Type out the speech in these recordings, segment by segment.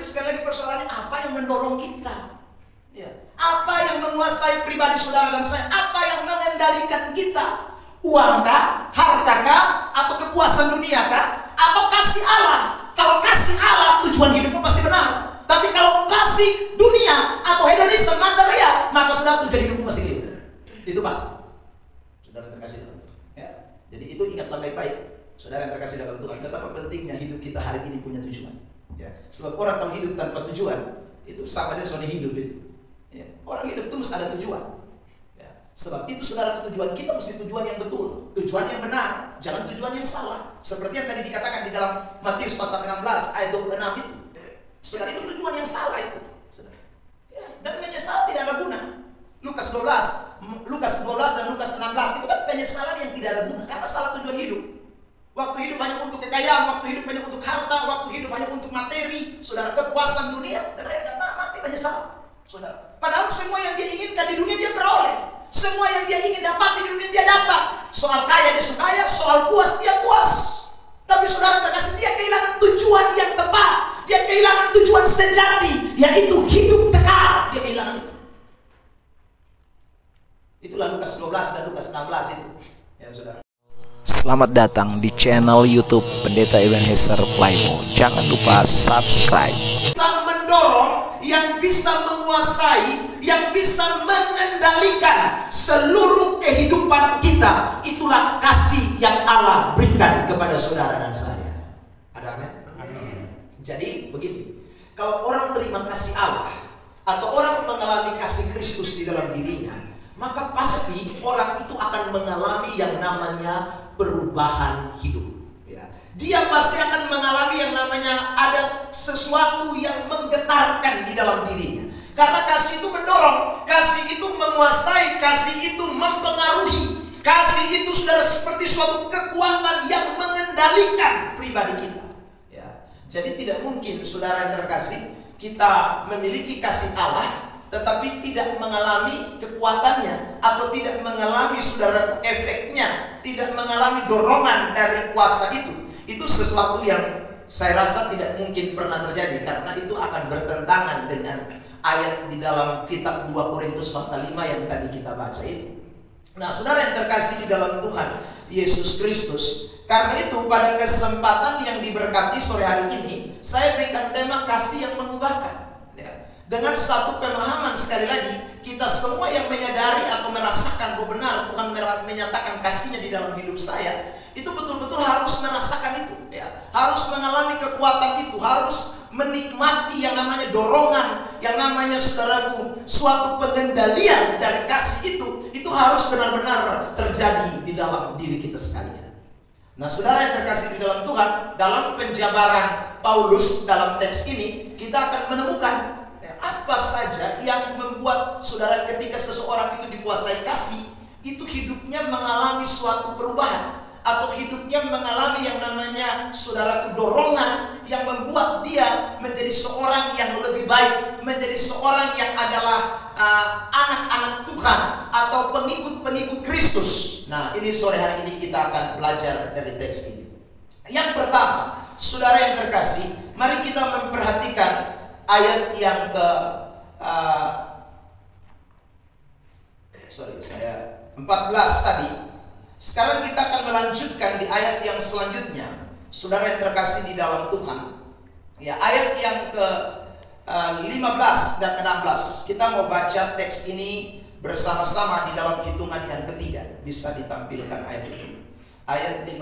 Tapi sekali lagi persoalannya, apa yang mendorong kita? Ya. Apa yang menguasai pribadi saudara dan saya? Apa yang mengendalikan kita? Uangkah, hartakah, atau kepuasan duniakah, atau kasih Allah? Kalau kasih Allah, tujuan hidupmu pasti benar. Tapi kalau kasih dunia atau hedonisme material, maka saudara tujuan hidupmu pasti keliru. Itu pasti. Saudara terkasih dalam Tuhan. Ya. Jadi itu ingatlah baik-baik, saudara yang terkasih dalam Tuhan. Betapa pentingnya hidup kita hari ini punya tujuan. Ya. Sebab orang kalau hidup tanpa tujuan, itu sama dengan soal hidup itu. Ya. Orang hidup itu mesti ada tujuan. Ya. Sebab itu saudara, tujuan kita mesti tujuan yang betul, tujuan yang benar, jangan tujuan yang salah. Seperti yang tadi dikatakan di dalam Matius pasal 16 ayat 26 itu. Saudara, itu tujuan yang salah itu. Saudara. Ya. Dan menyesal tidak ada guna. Lukas 12 dan Lukas 16 itu kan penyesalan yang tidak ada guna karena salah tujuan hidup. Waktu hidup hanya untuk kekayaan, waktu hidup hanya untuk harta, waktu hidup hanya untuk materi, saudara, kepuasan dunia, dan akhirnya mati menyesal. Saudara, padahal semua yang dia inginkan di dunia dia beroleh, semua yang dia ingin dapat di dunia dia dapat. Soal kaya dia kaya, soal puas dia puas. Tapi saudara terkasih, dia kehilangan tujuan yang tepat, dia kehilangan tujuan sejati, yaitu hidup kekal. Dia kehilangan itu. Itulah Lukas 12 dan Lukas 16 itu, ya saudara. Selamat datang di channel YouTube Pendeta Ebenezer Playmo. Jangan lupa subscribe. Bisa mendorong, yang bisa menguasai, yang bisa mengendalikan seluruh kehidupan kita, itulah kasih yang Allah berikan kepada saudara dan saya. Ada amin? Jadi begini, kalau orang terima kasih Allah atau orang mengalami kasih Kristus di dalam dirinya, maka pasti orang itu akan mengalami yang namanya perubahan hidup. Ya. Dia pasti akan mengalami yang namanya ada sesuatu yang menggetarkan di dalam dirinya. Karena kasih itu mendorong, kasih itu menguasai, kasih itu mempengaruhi. Kasih itu sudah seperti suatu kekuatan yang mengendalikan pribadi kita. Ya. Jadi tidak mungkin saudara yang terkasih, kita memiliki kasih Allah tetapi tidak mengalami kekuatannya, atau tidak mengalami saudara efeknya, tidak mengalami dorongan dari kuasa itu sesuatu yang saya rasa tidak mungkin pernah terjadi, karena itu akan bertentangan dengan ayat di dalam kitab 2 Korintus pasal 5 yang tadi kita baca itu. Nah, saudara yang terkasih di dalam Tuhan Yesus Kristus, karena itu pada kesempatan yang diberkati sore hari ini, saya berikan tema kasih yang mengubahkan. Dengan satu pemahaman, sekali lagi, kita semua yang menyadari atau merasakan bahwa benar Tuhan menyatakan kasih-Nya di dalam hidup saya, itu betul-betul harus merasakan itu, ya. Harus mengalami kekuatan itu, harus menikmati yang namanya dorongan, yang namanya saudaraku, suatu pengendalian dari kasih itu harus benar-benar terjadi di dalam diri kita sekalian. Nah, saudara yang terkasih di dalam Tuhan, dalam penjabaran Paulus dalam teks ini, kita akan menemukan apa saja yang membuat saudara ketika seseorang itu dikuasai kasih, itu hidupnya mengalami suatu perubahan, atau hidupnya mengalami yang namanya saudaraku dorongan yang membuat dia menjadi seorang yang lebih baik, menjadi seorang yang adalah anak-anak Tuhan atau pengikut-pengikut Kristus. Nah, ini sore hari ini kita akan belajar dari teks ini. Yang pertama, saudara yang terkasih, mari kita memperhatikan ayat yang ke 14 tadi. Sekarang kita akan melanjutkan di ayat yang selanjutnya, saudara yang terkasih di dalam Tuhan. Ya, ayat yang ke 15 dan 16. Kita mau baca teks ini bersama-sama di dalam hitungan yang ketiga. Bisa ditampilkan ayat itu. Ayat 15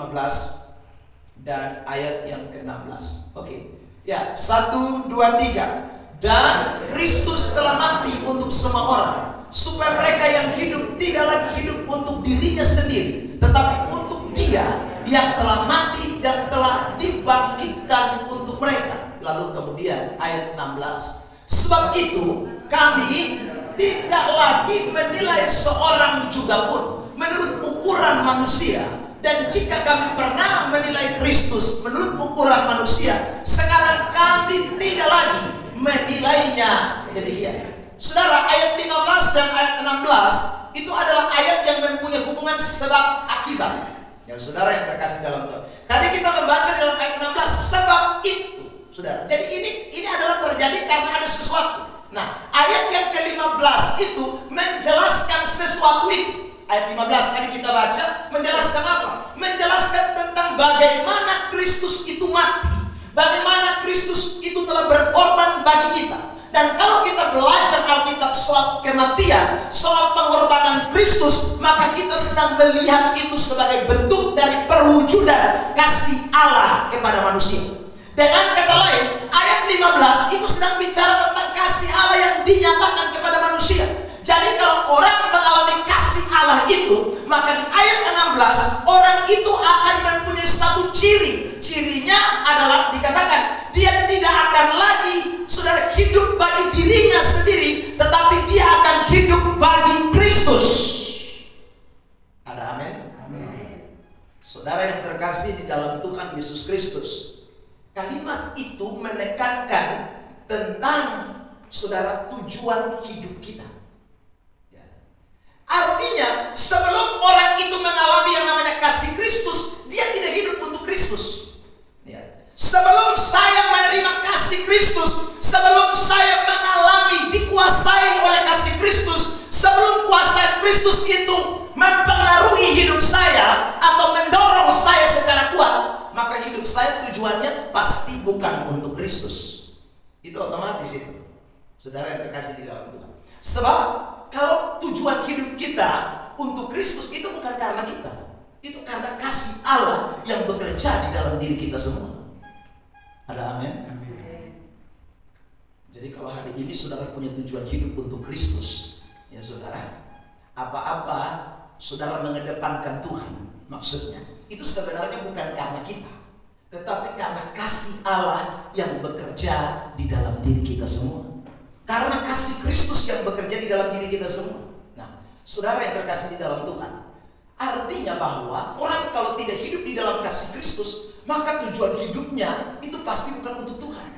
dan ayat yang ke-16. Oke. Ya, 1, 2, 3. Dan Kristus telah mati untuk semua orang, supaya mereka yang hidup tidak lagi hidup untuk dirinya sendiri, tetapi untuk Dia yang telah mati dan telah dibangkitkan untuk mereka. Lalu kemudian ayat 16. Sebab itu kami tidak lagi menilai seorang juga pun menurut ukuran manusia. Dan jika kami pernah menilai Kristus menurut ukuran manusia, sekarang kami tidak lagi menilainya demikian. Saudara, ayat 15 dan ayat 16 itu adalah ayat yang mempunyai hubungan sebab akibat. Yang saudara yang terkasih dalam Tuhan, tadi kita membaca dalam ayat 16, sebab itu saudara. Jadi ini adalah terjadi karena ada sesuatu. Nah, ayat yang ke-15 itu menjelaskan sesuatu itu. Ayat 15 tadi kita baca menjelaskan apa? Menjelaskan tentang bagaimana Kristus itu mati, bagaimana Kristus itu telah berkorban bagi kita. Dan kalau kita belajar Alkitab soal kematian, soal pengorbanan Kristus, maka kita sedang melihat itu sebagai bentuk dari perwujudan kasih Allah kepada manusia. Dengan kata lain, ayat 15 itu sedang bicara tentang kasih Allah yang dinyatakan kepada manusia. Jadi kalau orang mengalami kasih Allah itu, maka di ayat 16 orang itu akan mempunyai satu ciri. Cirinya adalah dikatakan dia tidak akan lagi, saudara, hidup bagi dirinya sendiri, tetapi dia akan hidup bagi Kristus. Ada amin? Saudara yang terkasih di dalam Tuhan Yesus Kristus, kalimat itu menekankan tentang, saudara, tujuan hidup kita. Artinya sebelum orang itu mengalami yang namanya kasih Kristus, dia tidak hidup untuk Kristus. Sebelum saya menerima kasih Kristus, sebelum saya mengalami dikuasai oleh kasih Kristus, sebelum kuasa Kristus itu mempengaruhi hidup saya atau mendorong saya secara kuat, maka hidup saya tujuannya pasti bukan untuk Kristus. Itu otomatis itu, saudara yang terkasih di dalam Tuhan. Sebab kalau tujuan hidup kita untuk Kristus itu bukan karena kita, itu karena kasih Allah yang bekerja di dalam diri kita semua. Ada amin? Jadi kalau hari ini saudara punya tujuan hidup untuk Kristus, ya saudara, apa-apa saudara mengedepankan Tuhan, maksudnya itu sebenarnya bukan karena kita, tetapi karena kasih Allah yang bekerja di dalam diri kita semua. Karena kasih Kristus yang bekerja di dalam diri kita semua. Nah, saudara yang terkasih di dalam Tuhan, artinya bahwa orang kalau tidak hidup di dalam kasih Kristus, maka tujuan hidupnya itu pasti bukan untuk Tuhan.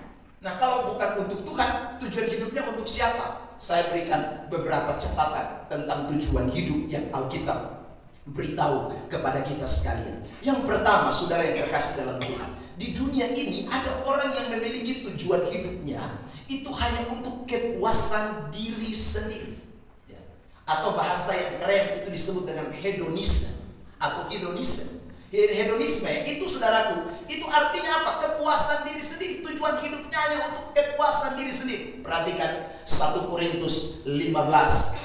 Nah, kalau bukan untuk Tuhan, tujuan hidupnya untuk siapa? Saya berikan beberapa catatan tentang tujuan hidup yang Alkitab beritahu kepada kita sekalian. Yang pertama, saudara yang terkasih dalam Tuhan, di dunia ini ada orang yang memiliki tujuan hidupnya itu hanya untuk kepuasan diri sendiri. Atau bahasa yang keren itu disebut dengan hedonisme atau hedonisme. Hedonisme itu, saudaraku, itu artinya apa? Kepuasan diri sendiri. Tujuan hidupnya hanya untuk kepuasan diri sendiri. Perhatikan 1 Korintus 15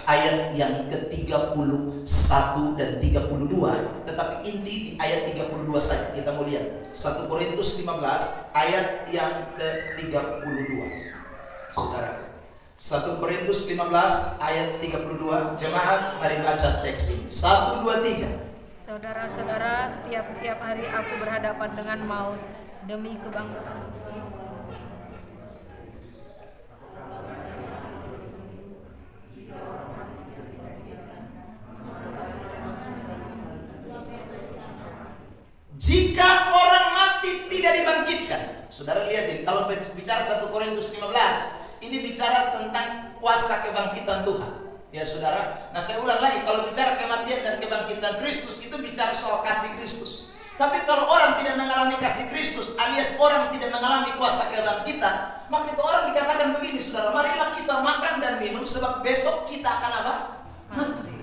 ayat yang ke-31 dan 32. Tetapi inti di ayat 32 saja kita mau lihat. 1 Korintus 15 ayat yang ke-32. Saudara, 1 Korintus 15 ayat 32. Jemaat, mari baca teks ini. 1, 2, 3. Saudara-saudara, tiap-tiap hari aku berhadapan dengan maut demi kebanggaan. Jika orang mati tidak dibangkitkan. Saudara lihat ini, kalau bicara 1 Korintus 15, ini bicara tentang kuasa kebangkitan Tuhan. Ya saudara, nah saya ulang lagi, kalau bicara kematian dan kebangkitan Kristus itu bicara soal kasih Kristus. Tapi kalau orang tidak mengalami kasih Kristus, alias orang tidak mengalami kuasa kebangkitan, maka itu orang dikatakan begini, saudara, marilah kita makan dan minum sebab besok kita akan apa? Mati.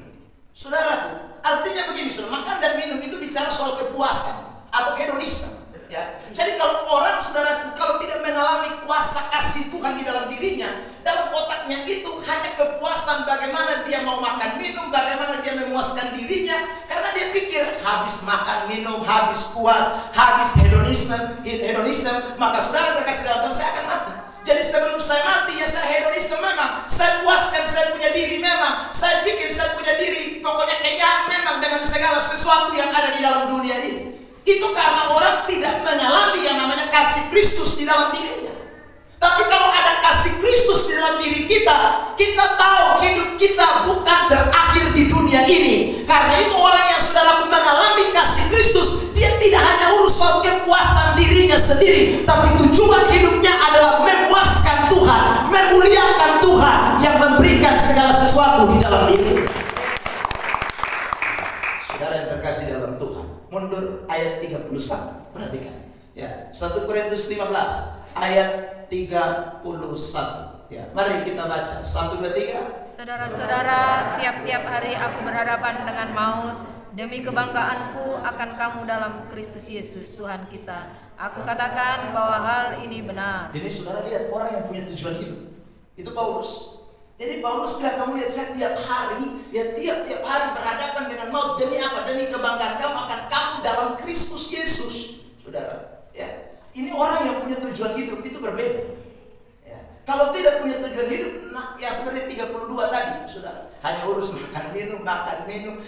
Saudaraku, artinya begini, saudara, makan dan minum itu bicara soal kepuasan atau hedonisme. Ya. Jadi kalau orang, saudaraku, kalau tidak mengalami kuasa kasih Tuhan di dalam dirinya, dalam otaknya itu hanya kepuasan bagaimana dia mau makan minum, bagaimana dia memuaskan dirinya, karena dia pikir habis makan minum, habis puas, habis hedonisme, maka saudara terkasih dalam Tuhan, saya akan mati. Jadi sebelum saya mati, ya saya hedonisme memang, saya puaskan saya punya diri memang, saya pikir saya punya diri, pokoknya kenyang memang dengan segala sesuatu yang ada di dalam dunia ini. Itu karena orang tidak mengalami yang namanya kasih Kristus di dalam dirinya. Tapi kalau ada kasih Kristus di dalam diri kita, kita tahu hidup kita bukan berakhir di dunia ini. Karena itu orang yang sudah mengalami kasih Kristus, dia tidak hanya urus soal kepuasan dirinya sendiri, tapi tujuan hidupnya adalah memuaskan Tuhan, memuliakan Tuhan yang memberikan segala sesuatu di dalam diri. Saudara yang terkasih dalam Tuhan, mundur ayat 31, perhatikan ya, 1 Korintus 15 ayat 31. Ya, mari kita baca 1, 2, 3. Saudara-saudara, tiap-tiap hari aku berhadapan dengan maut. Demi kebanggaanku akan kamu dalam Kristus Yesus Tuhan kita. Aku katakan bahwa hal ini benar. Ini saudara lihat orang yang punya tujuan hidup. Itu Paulus. Jadi Paulus bilang, kamu lihat saya tiap hari berhadapan dengan maut. Demi apa? Demi kebanggaan kamu akan kamu dalam Kristus Yesus. Saudara, ya. Ini orang yang punya tujuan hidup itu berbeda. Ya. Kalau tidak punya tujuan hidup, nah ya seperti 32 tadi, saudara. Hanya urus makan minum.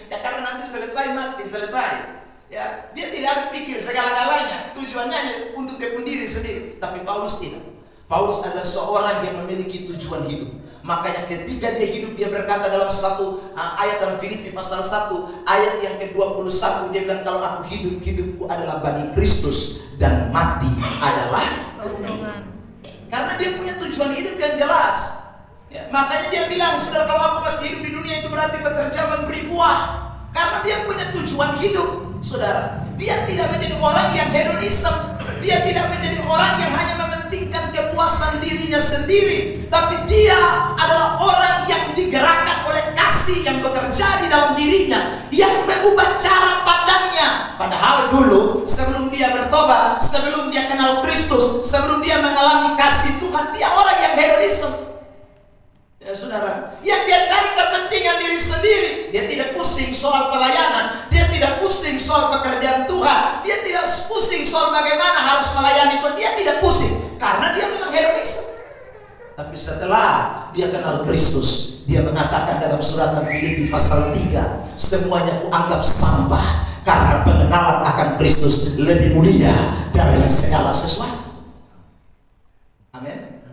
Ya karena nanti selesai mati, selesai. Ya, dia tidak ada pikir segala-galanya. Tujuannya hanya untuk dia diri sendiri. Tapi Paulus tidak. Paulus adalah seorang yang memiliki tujuan hidup. Makanya ketika dia hidup, dia berkata dalam satu ayat dalam Filipi pasal 1 ayat yang ke-21, dia bilang, kalau aku hidup, hidupku adalah bagi Kristus dan mati adalah keuntungan. Karena dia punya tujuan hidup yang jelas. Ya, makanya dia bilang, saudara, kalau aku masih hidup di dunia itu berarti bekerja memberi buah. Karena dia punya tujuan hidup, saudara. Dia tidak menjadi orang yang hedonisme. Dia tidak menjadi orang yang hanya mementingkan kepuasan dirinya sendiri. Tapi dia adalah orang yang digerakkan oleh kasih yang bekerja di dalam dirinya, yang mengubah cara pandangnya. Padahal dulu sebelum dia bertobat, sebelum dia kenal Kristus, sebelum dia mengalami kasih Tuhan, dia orang yang hedonisme. Ya saudara, yang dia cari kepentingan diri sendiri. Dia tidak pusing soal pelayanan, dia tidak pusing soal pekerjaan Tuhan, dia tidak pusing soal bagaimana harus melayani Tuhan. Dia tidak pusing karena dia memang hedonisme. Tapi setelah dia kenal Kristus, dia mengatakan dalam suratan Filipi pasal 3, semuanya kuanggap sampah karena pengenalan akan Kristus lebih mulia dari segala sesuatu. Amin.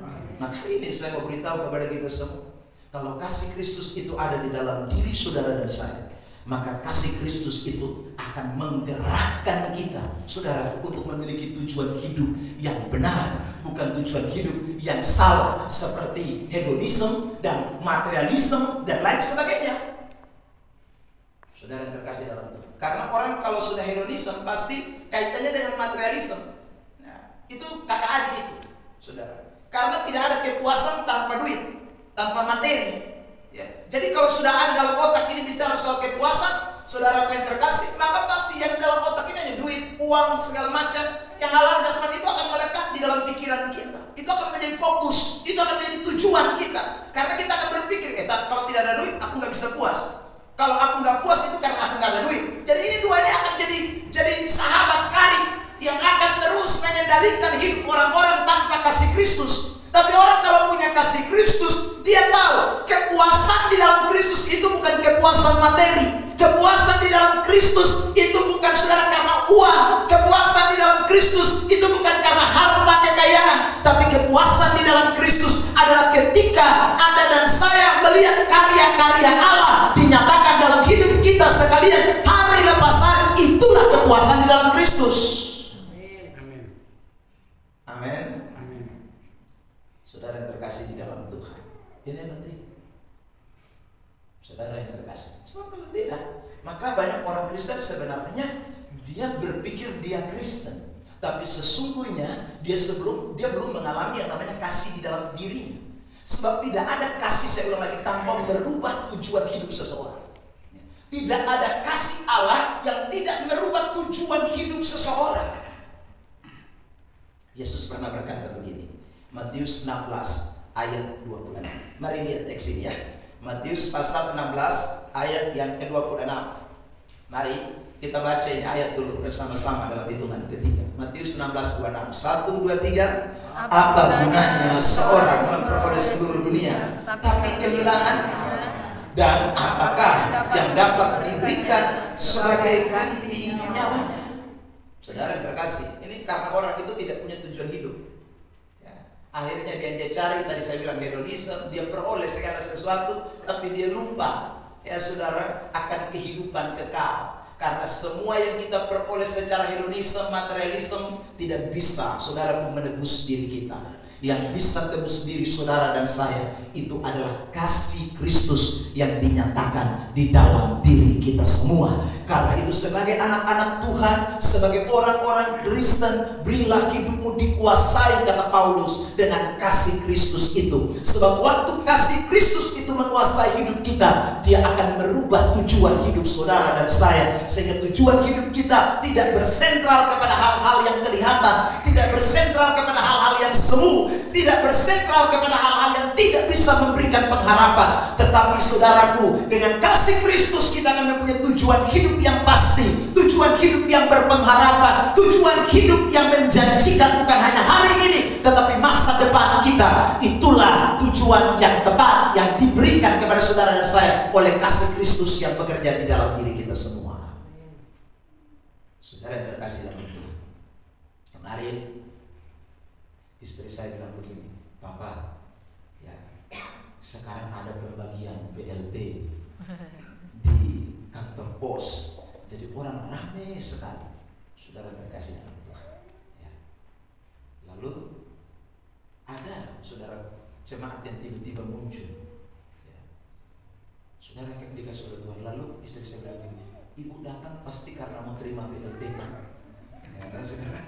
Maka ini saya mau beritahu kepada kita semua, kalau kasih Kristus itu ada di dalam diri saudara dan saya, maka kasih Kristus itu akan menggerakkan kita, saudara, untuk memiliki tujuan hidup yang benar, bukan tujuan hidup yang salah seperti hedonisme dan materialisme dan lain sebagainya. Saudara terkasih dalam Tuhan, karena orang kalau sudah hedonisme pasti kaitannya dengan materialisme. Nah, itu kakak adik itu, saudara. Karena tidak ada kepuasan tanpa duit, tanpa materi. Ya. Jadi kalau sudah ada dalam otak ini bicara soal kepuasan, saudara yang terkasih, maka pasti yang dalam otak ini hanya duit, uang, segala macam. Yang halal jasmani itu akan melekat di dalam pikiran kita. Itu akan menjadi fokus, itu akan menjadi tujuan kita. Karena kita akan berpikir, kalau tidak ada duit, aku nggak bisa puas. Kalau aku nggak puas itu karena aku nggak ada duit. Jadi ini dua ini akan jadi sahabat karib yang akan terus mengendalikan hidup orang-orang tanpa kasih Kristus. Tapi orang kalau punya kasih Kristus, dia tahu kepuasan di dalam Kristus itu bukan kepuasan materi. Kepuasan di dalam Kristus itu bukan saudara karena uang. Kepuasan di dalam Kristus itu bukan karena harta kekayaan. Tapi kepuasan di dalam Kristus adalah ketika Anda dan saya melihat karya-karya Allah dinyatakan dalam hidup kita sekalian hari lepas hari. Itulah kepuasan di dalam Kristus. Amin. Amin. Saudara yang terkasih di dalam Tuhan, ini yang penting. Saudara yang terkasih, sebab kalau tidak, maka banyak orang Kristen sebenarnya dia berpikir dia Kristen, tapi sesungguhnya dia belum mengalami yang namanya kasih di dalam dirinya. Sebab tidak ada kasih, saya ulang lagi, tanpa berubah tujuan hidup seseorang. Tidak ada kasih Allah yang tidak merubah tujuan hidup seseorang. Yesus pernah berkata begini, Matius 16 ayat 26. Mari lihat teks ini ya. Matius pasal 16 ayat yang ke-26. Mari kita baca ini ayat dulu bersama-sama dalam hitungan ketiga. Matius 16:26. 1, 2, 3. Apa gunanya seorang memperoleh seluruh dunia tapi kehilangan? Dan apakah yang dapat diberikan sebagai ganti nyawanya? Saudara yang terkasih, ini karena orang itu tidak punya tujuan hidup. Akhirnya dia cari, tadi saya bilang hedonisme, dia peroleh segala sesuatu, tapi dia lupa, ya saudara, akan kehidupan kekal. Karena semua yang kita peroleh secara hedonisme, materialisme tidak bisa, saudara, menebus diri kita. Yang bisa tebus diri saudara dan saya itu adalah kasih Kristus yang dinyatakan di dalam diri kita semua. Karena itu sebagai anak-anak Tuhan, sebagai orang-orang Kristen, berilah hidupmu dikuasai, kata Paulus, dengan kasih Kristus itu. Sebab waktu kasih Kristus itu menguasai hidup kita, dia akan merubah tujuan hidup saudara dan saya. Sehingga tujuan hidup kita tidak bersentral kepada hal-hal yang kelihatan, tidak bersentral kepada hal-hal yang semu, tidak bersentral kepada hal-hal yang tidak bisa memberikan pengharapan. Tetapi saudaraku, dengan kasih Kristus kita akan mempunyai tujuan hidup yang pasti, tujuan hidup yang berpengharapan, tujuan hidup yang menjanjikan bukan hanya hari ini tetapi masa depan kita. Itulah tujuan yang tepat yang diberikan kepada saudara dan saya oleh kasih Kristus yang bekerja di dalam diri kita semua. Saudara yang terkasih dalam Tuhan, kemarin istri saya bilang begini, Papa, ya, sekarang ada pembagian BLT di kantor pos, jadi orang ramai sekali. Saudara terkasih dalam Tuhan, ya. Lalu ada saudara jemaat yang tiba-tiba muncul, ya. Saudara yang dikasih oleh Tuhan. Lalu istri saya bilang begini, ibu datang pasti karena mau terima BLT kan? Ya, saudara.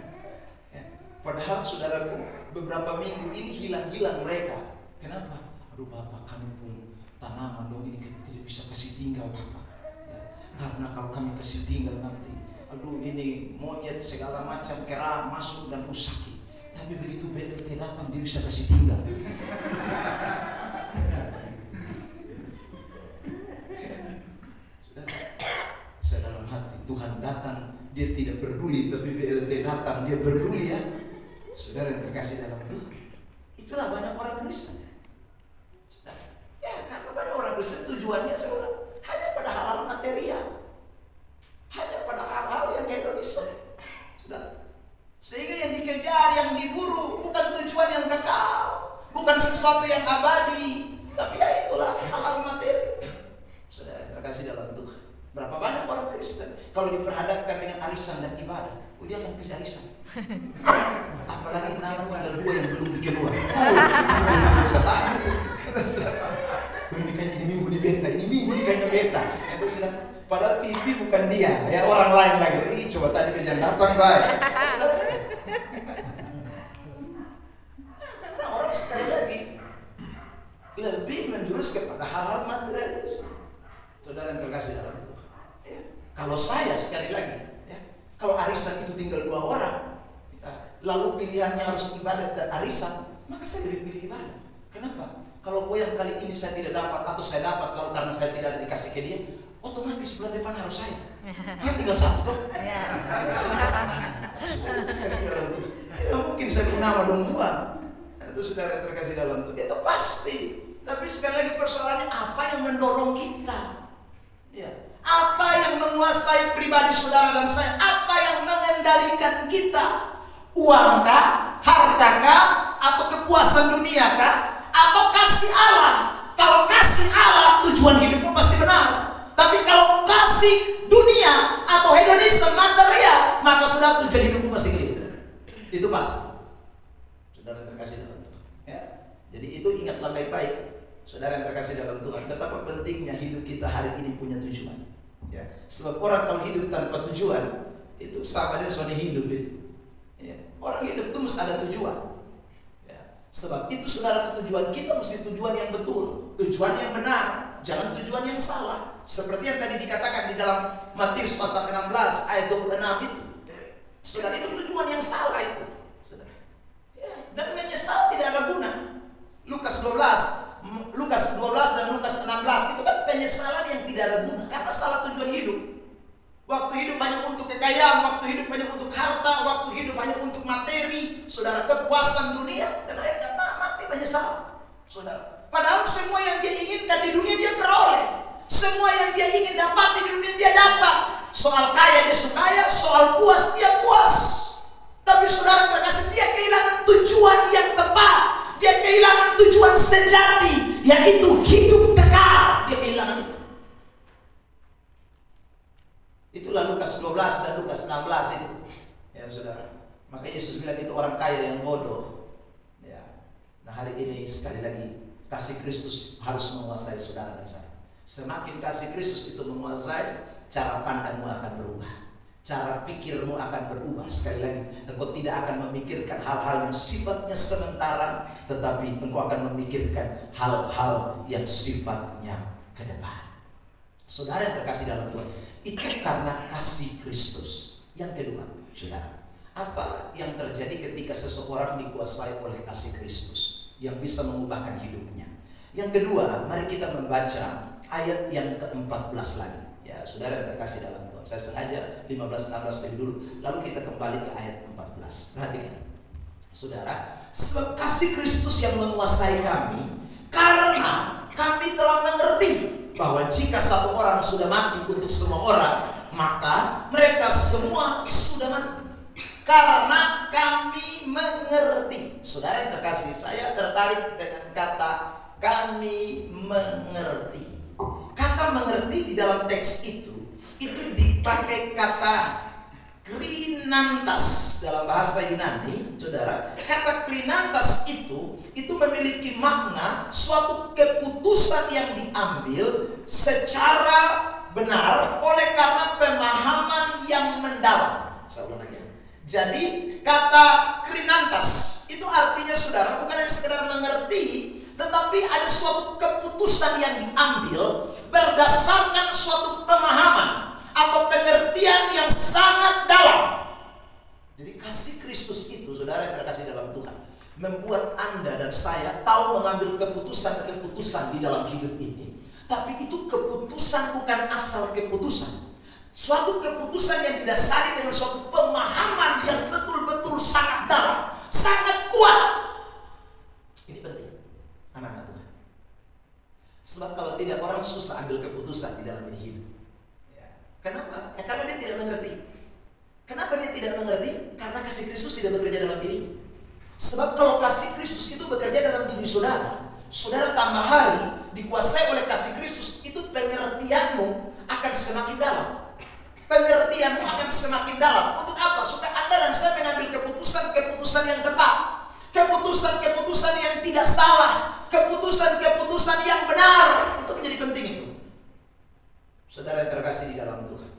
Ya. Padahal saudaraku, beberapa minggu ini hilang-hilang mereka. Kenapa? Aduh Bapak, kami pun tanaman dong ini kita tidak bisa kasih tinggal Bapak, ya. Karena kalau kami kasih tinggal nanti, aduh ini monyet segala macam kera masuk dan usaki. Tapi begitu BLT datang dia bisa kasih tinggal. Saya dalam hati, Tuhan datang dia tidak peduli, tapi BLT datang dia peduli, ya. Saudara yang terkasih dalam Tuhan, itulah banyak orang Kristen. Ya, karena banyak orang Kristen tujuannya saudara hanya pada hal-hal material, hanya pada hal-hal yang hedonisme, saudara. Sehingga yang dikejar, yang diburu bukan tujuan yang kekal, bukan sesuatu yang abadi, tapi ya itulah hal-hal materi. Saudara yang terkasih dalam Tuhan, berapa banyak orang Kristen kalau diperhadapkan dengan arisan dan ibadah, dia akan pilih arisan. Apalagi nama tinggal dua yang belum dikeluar. Bisa tahan itu. Ini kayaknya ini minggu di beta, ini minggu di kayaknya beta. Itu sudah. Padahal TV bukan dia, ya orang lain lagi. Ih, coba tadi dia jangan datang, baik. Karena orang sekali lagi lebih menjurus kepada hal-hal materialis. Saudara yang terkasih dalam Tuhan, ya. Kalau saya sekali lagi, ya, kalau arisan itu tinggal 2 orang, lalu pilihannya harus ibadat dan arisan, maka saya lebih pilih ibadat. Kenapa? Kalau yang kali ini saya tidak dapat atau saya dapat, lalu karena saya tidak ada dikasih ke dia, otomatis bulan depan harus saya. Kan tinggal 1 tuh. Tidak mungkin saya punya nama dong buang. Itu saudara terkasih dalam Tuhan, itu pasti. Tapi sekali lagi persoalannya apa yang mendorong kita? Ya. Apa yang menguasai pribadi saudara dan saya? Apa yang mengendalikan kita? Uangkah, hartakah, atau kepuasan duniakah, atau kasih Allah? Kalau kasih Allah, tujuan hidupmu pasti benar. Tapi kalau kasih dunia atau hedonisme material, maka sudah tujuan hidupmu pasti keliru. Itu pasti. Saudara terkasih dalam Tuhan, ya. Jadi itu ingatlah baik-baik, saudara yang terkasih dalam Tuhan, betapa pentingnya hidup kita hari ini punya tujuan. Ya. Sebab orang kalau hidup tanpa tujuan, itu sama dengan soal hidup itu. Orang hidup itu mesti ada tujuan, ya. Sebab itu saudara, tujuan kita mesti tujuan yang betul, tujuan yang benar, jangan tujuan yang salah. Seperti yang tadi dikatakan di dalam Matius pasal 16 ayat 26 itu, saudara, itu tujuan yang salah itu, saudara. Ya, dan menyesal tidak ada guna. Lukas 12 dan Lukas 16 itu kan penyesalan yang tidak ada guna karena salah tujuan hidup. Waktu hidup hanya untuk kekayaan, waktu hidup hanya untuk harta, waktu hidup hanya untuk materi, saudara, kepuasan dunia, dan akhirnya mati menyesal, saudara. Padahal semua yang dia inginkan di dunia dia peroleh, semua yang dia ingin dapat di dunia dia dapat. Soal kaya dia kaya, soal puas dia puas. Tapi saudara terkasih, dia kehilangan tujuan yang tepat, dia kehilangan tujuan sejati, yaitu hidup kekal. Dia kehilangan itu. Itulah Lukas 12 dan Lukas 16 itu, ya saudara. Maka Yesus bilang itu orang kaya yang bodoh, ya. hari ini sekali lagi kasih Kristus harus menguasai saudara dan saya. Semakin kasih Kristus itu menguasai, cara pandangmu akan berubah, cara pikirmu akan berubah. Sekali lagi, engkau tidak akan memikirkan hal-hal yang sifatnya sementara, tetapi engkau akan memikirkan hal-hal yang sifatnya ke depan. Saudara yang terkasih dalam Tuhan, itu karena kasih Kristus. Yang kedua, saudara, apa yang terjadi ketika seseorang dikuasai oleh kasih Kristus yang bisa mengubahkan hidupnya? Yang kedua, mari kita membaca ayat yang ke-14 lagi. Ya, saudara yang terkasih dalam Tuhan, saya sengaja 15-16 lebih dulu, lalu kita kembali ke ayat 14. Perhatikan, saudara, sebab kasih Kristus yang menguasai kami, karena kami telah mengerti bahwa jika satu orang sudah mati untuk semua orang, maka mereka semua sudah mati. Karena kami mengerti. Saudara yang terkasih, saya tertarik dengan kata kami mengerti. Kata mengerti di dalam teks itu dipakai kata krinantas dalam bahasa Yunani, saudara. Kata krinantas itu memiliki makna suatu keputusan yang diambil secara benar oleh karena pemahaman yang mendalam. Saya ulang lagi. Jadi kata krinantas itu artinya, saudara, bukan hanya sekedar mengerti, tetapi ada suatu keputusan yang diambil berdasarkan suatu pemahaman atau pengertian yang sangat dalam. Jadi kasih Kristus itu, saudara yang terkasih dalam Tuhan, membuat Anda dan saya tahu mengambil keputusan-keputusan di dalam hidup ini. Tapi itu keputusan bukan asal keputusan. Suatu keputusan yang didasari dengan suatu pemahaman yang betul-betul sangat dalam, sangat kuat. Ini penting, anak-anak Tuhan. Sebab kalau tidak, orang susah ambil keputusan di dalam ini hidup. Ya. Kenapa? Ya, karena dia tidak mengerti. Kenapa dia tidak mengerti? Karena kasih Kristus tidak bekerja dalam diri. Sebab kalau kasih Kristus itu bekerja dalam diri saudara, saudara tambah hari dikuasai oleh kasih Kristus, itu pengertianmu akan semakin dalam. Pengertianmu akan semakin dalam. Untuk apa? Supaya Anda dan saya mengambil keputusan-keputusan yang tepat, keputusan-keputusan yang tidak salah, keputusan-keputusan yang benar. Itu menjadi penting itu, saudara yang terkasih di dalam Tuhan.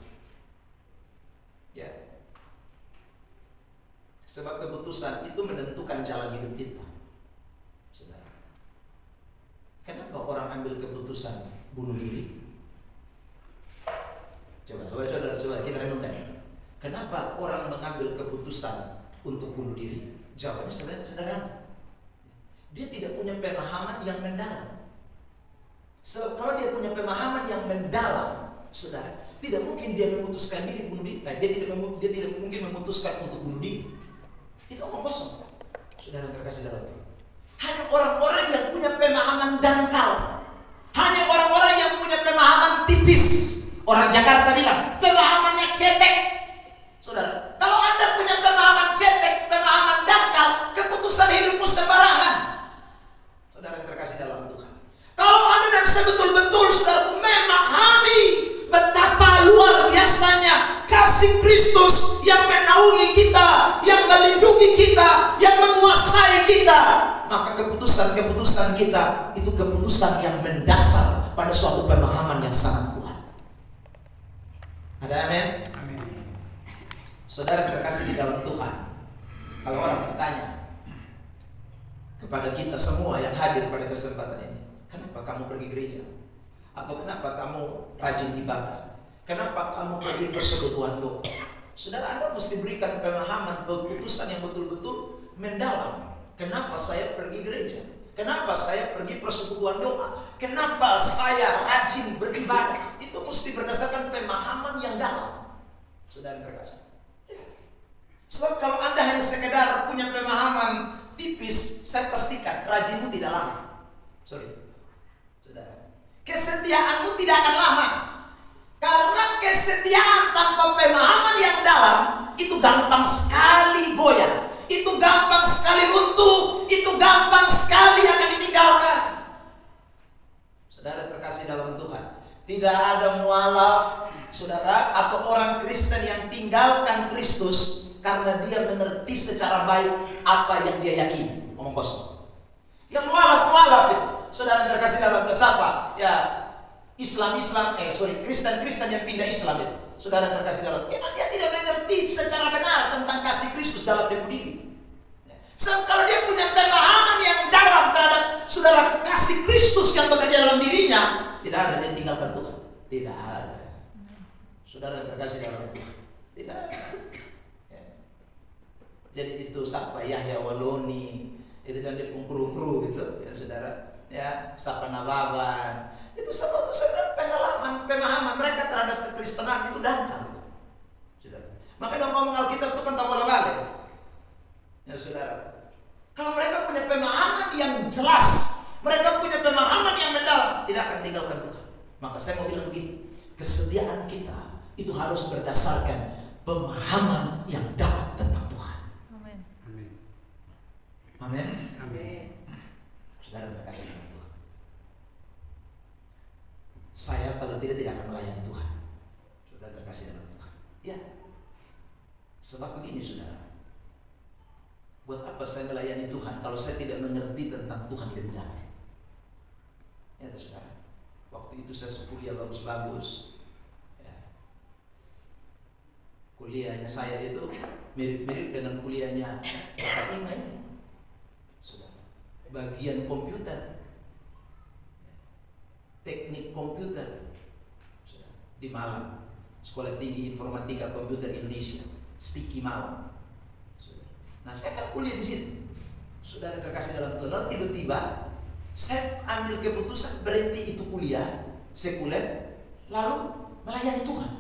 Ya. Sebab keputusan itu menentukan jalan hidup kita, saudara. Kenapa orang ambil keputusan bunuh diri? Coba kita renungkan. Kenapa orang mengambil keputusan untuk bunuh diri? Jawabannya sederhana. Dia tidak punya pemahaman yang mendalam. Sebab kalau dia punya pemahaman yang mendalam, saudara, tidak mungkin dia memutuskan diri bunuh diri. Dia tidak mungkin memutuskan untuk bunuh diri. Itu omong kosong, saudara terkasih dalam Tuhan. Hanya orang-orang yang punya pemahaman dangkal, hanya orang-orang yang punya pemahaman tipis. Orang Jakarta bilang pemahamannya cetek. Saudara, kalau Anda punya pemahaman cetek, pemahaman dangkal, keputusan hidupmu sembarangan. Saudara yang terkasih dalam Tuhan, kalau Anda dan saya betul-betul, saudara, memahami betapa luar biasanya kasih Kristus yang menaungi kita, yang melindungi kita, yang menguasai kita, maka keputusan-keputusan kita itu keputusan yang mendasar pada suatu pemahaman yang sangat kuat. Ada amin? Amin. Saudara terkasih di dalam Tuhan, kalau orang bertanya kepada kita semua yang hadir pada kesempatan ini, kenapa kamu pergi gereja? Atau kenapa kamu rajin ibadah? Kenapa kamu pergi persekutuan doa? Saudara, Anda mesti berikan pemahaman, keputusan yang betul-betul mendalam. Kenapa saya pergi gereja? Kenapa saya pergi persekutuan doa? Kenapa saya rajin beribadah? Itu mesti berdasarkan pemahaman yang dalam, saudara terkasih. Ya. Sebab kalau Anda hanya sekedar punya pemahaman tipis, saya pastikan rajinmu tidak lama. Saudara, kesetiaanmu tidak akan lama. Karena kesetiaan tanpa pemahaman yang dalam itu gampang sekali goyah. Itu gampang sekali runtuh, itu gampang sekali akan ditinggalkan. Saudara terkasih dalam Tuhan, tidak ada mualaf, saudara, atau orang Kristen yang tinggalkan Kristus karena dia mengerti secara baik apa yang dia yakini. Omong kosong. saja Kristen yang pindah Islam itu, saudara terkasih dalam, itu dia tidak mengerti secara benar tentang kasih Kristus dalam diri diri. So, kalau dia punya pemahaman yang dalam terhadap saudara kasih Kristus yang bekerja dalam dirinya, tidak ada dia tinggalkan Tuhan. Tidak ada. Saudara terkasih dalam Tuhan, tidak ada. Ya. Jadi itu Sapa Yahya Waloni, itu dan dia kru gitu, ya saudara. Ya, Sapa Nababan. Itu sebab pemahaman mereka terhadap kekristenan itu dangkal. Saudara. Makanya ngomong Alkitab itu kan tak bolak-balik. Ya saudara. Kalau mereka punya pemahaman yang jelas, mereka punya pemahaman yang mendalam, tidak akan tinggalkan Tuhan. Maka saya mau bilang begini, kesetiaan kita itu harus berdasarkan pemahaman yang dalam tentang Tuhan. Amin. Amin. Amin. Amin. Saudara terkasih dalam Tuhan. Saya kalau tidak akan melayani Tuhan. Saudara terkasih dalam Tuhan. Ya. Sebab begini saudara. Buat apa saya melayani Tuhan kalau saya tidak mengerti tentang Tuhan lebih dalam? Ya saudara. Waktu itu saya kuliah bagus-bagus. Ya. Kuliahnya saya itu mirip-mirip dengan kuliahnya Bapak Ima ini. Sudah. Bagian komputer. Teknik komputer. Sudah. Di Malang. Sekolah Tinggi Informatika Komputer Indonesia. Stiki Malang. Sudah. Nah, saya kan kuliah di situ. Saudara terkasih dalam Tuhan, tiba-tiba saya ambil keputusan berhenti itu kuliah sekuler, lalu melayani Tuhan.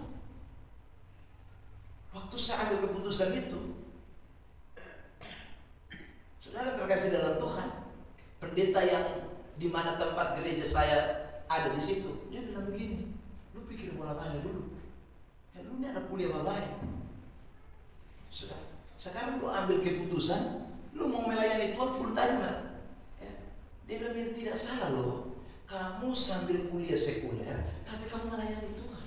Waktu saya ambil keputusan itu, saudara terkasih dalam Tuhan, pendeta yang di mana tempat gereja saya ada di situ, dia bilang begini, lu pikir bola-bola dulu, ya, lu ini ada kuliah baik. Sudah, sekarang lu ambil keputusan, lu mau melayani Tuhan full time. Dia bilang tidak salah loh. Kamu sambil kuliah sekuler, tapi kamu melayani Tuhan.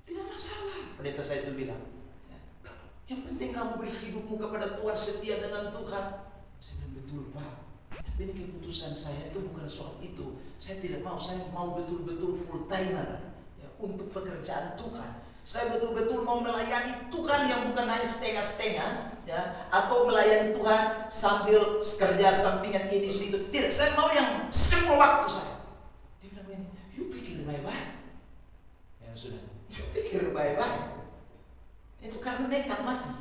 Tidak masalah. Pendeta saya itu bilang. Ya. Yang penting kamu beri hidupmu kepada Tuhan, setia dengan Tuhan. Saya bilang betul Pak. Tapi ini keputusan saya itu bukan soal itu. Saya tidak mau. Saya mau betul-betul full timer ya, untuk pekerjaan Tuhan. Saya betul-betul mau melayani Tuhan yang bukan hanya setengah-setengah, ya, atau melayani Tuhan sambil kerja sampingan ini situ. Tidak, saya mau yang semua waktu saya. Dia bilang begini, you pikir baik-baik. Ya sudah, you pikir baik-baik. Itu karena nekat mati.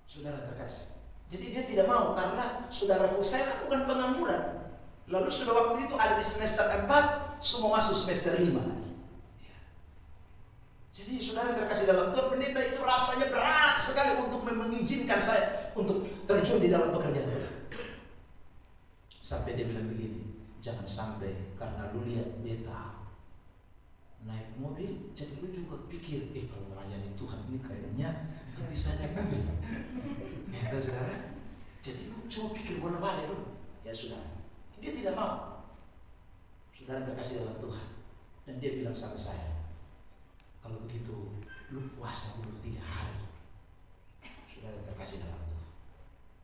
Saudara terkasih. Jadi dia tidak mau karena saudaraku saya kan bukan pengangguran. Lalu sudah waktu itu ada di semester 4, semua masuk semester 5 lagi. Jadi saudara terkasih dalam Tuhan, pendeta itu rasanya berat sekali untuk mengizinkan saya untuk terjun di dalam pekerjaan Tuhan. Sampai dia bilang begini, jangan sampai karena lu lihat beta naik mobil, jadi lu juga pikir, kalau melayani Tuhan ini kayaknya bisa naik mobil. Ya saudara, jadi lu coba pikir bola-balik dulu. Ya saudara, dia tidak mau. Saudara terkasih dalam Tuhan, dan dia bilang sama saya, kalau begitu, lu puasa dulu 3 hari. Saudara terkasih dalam Tuhan.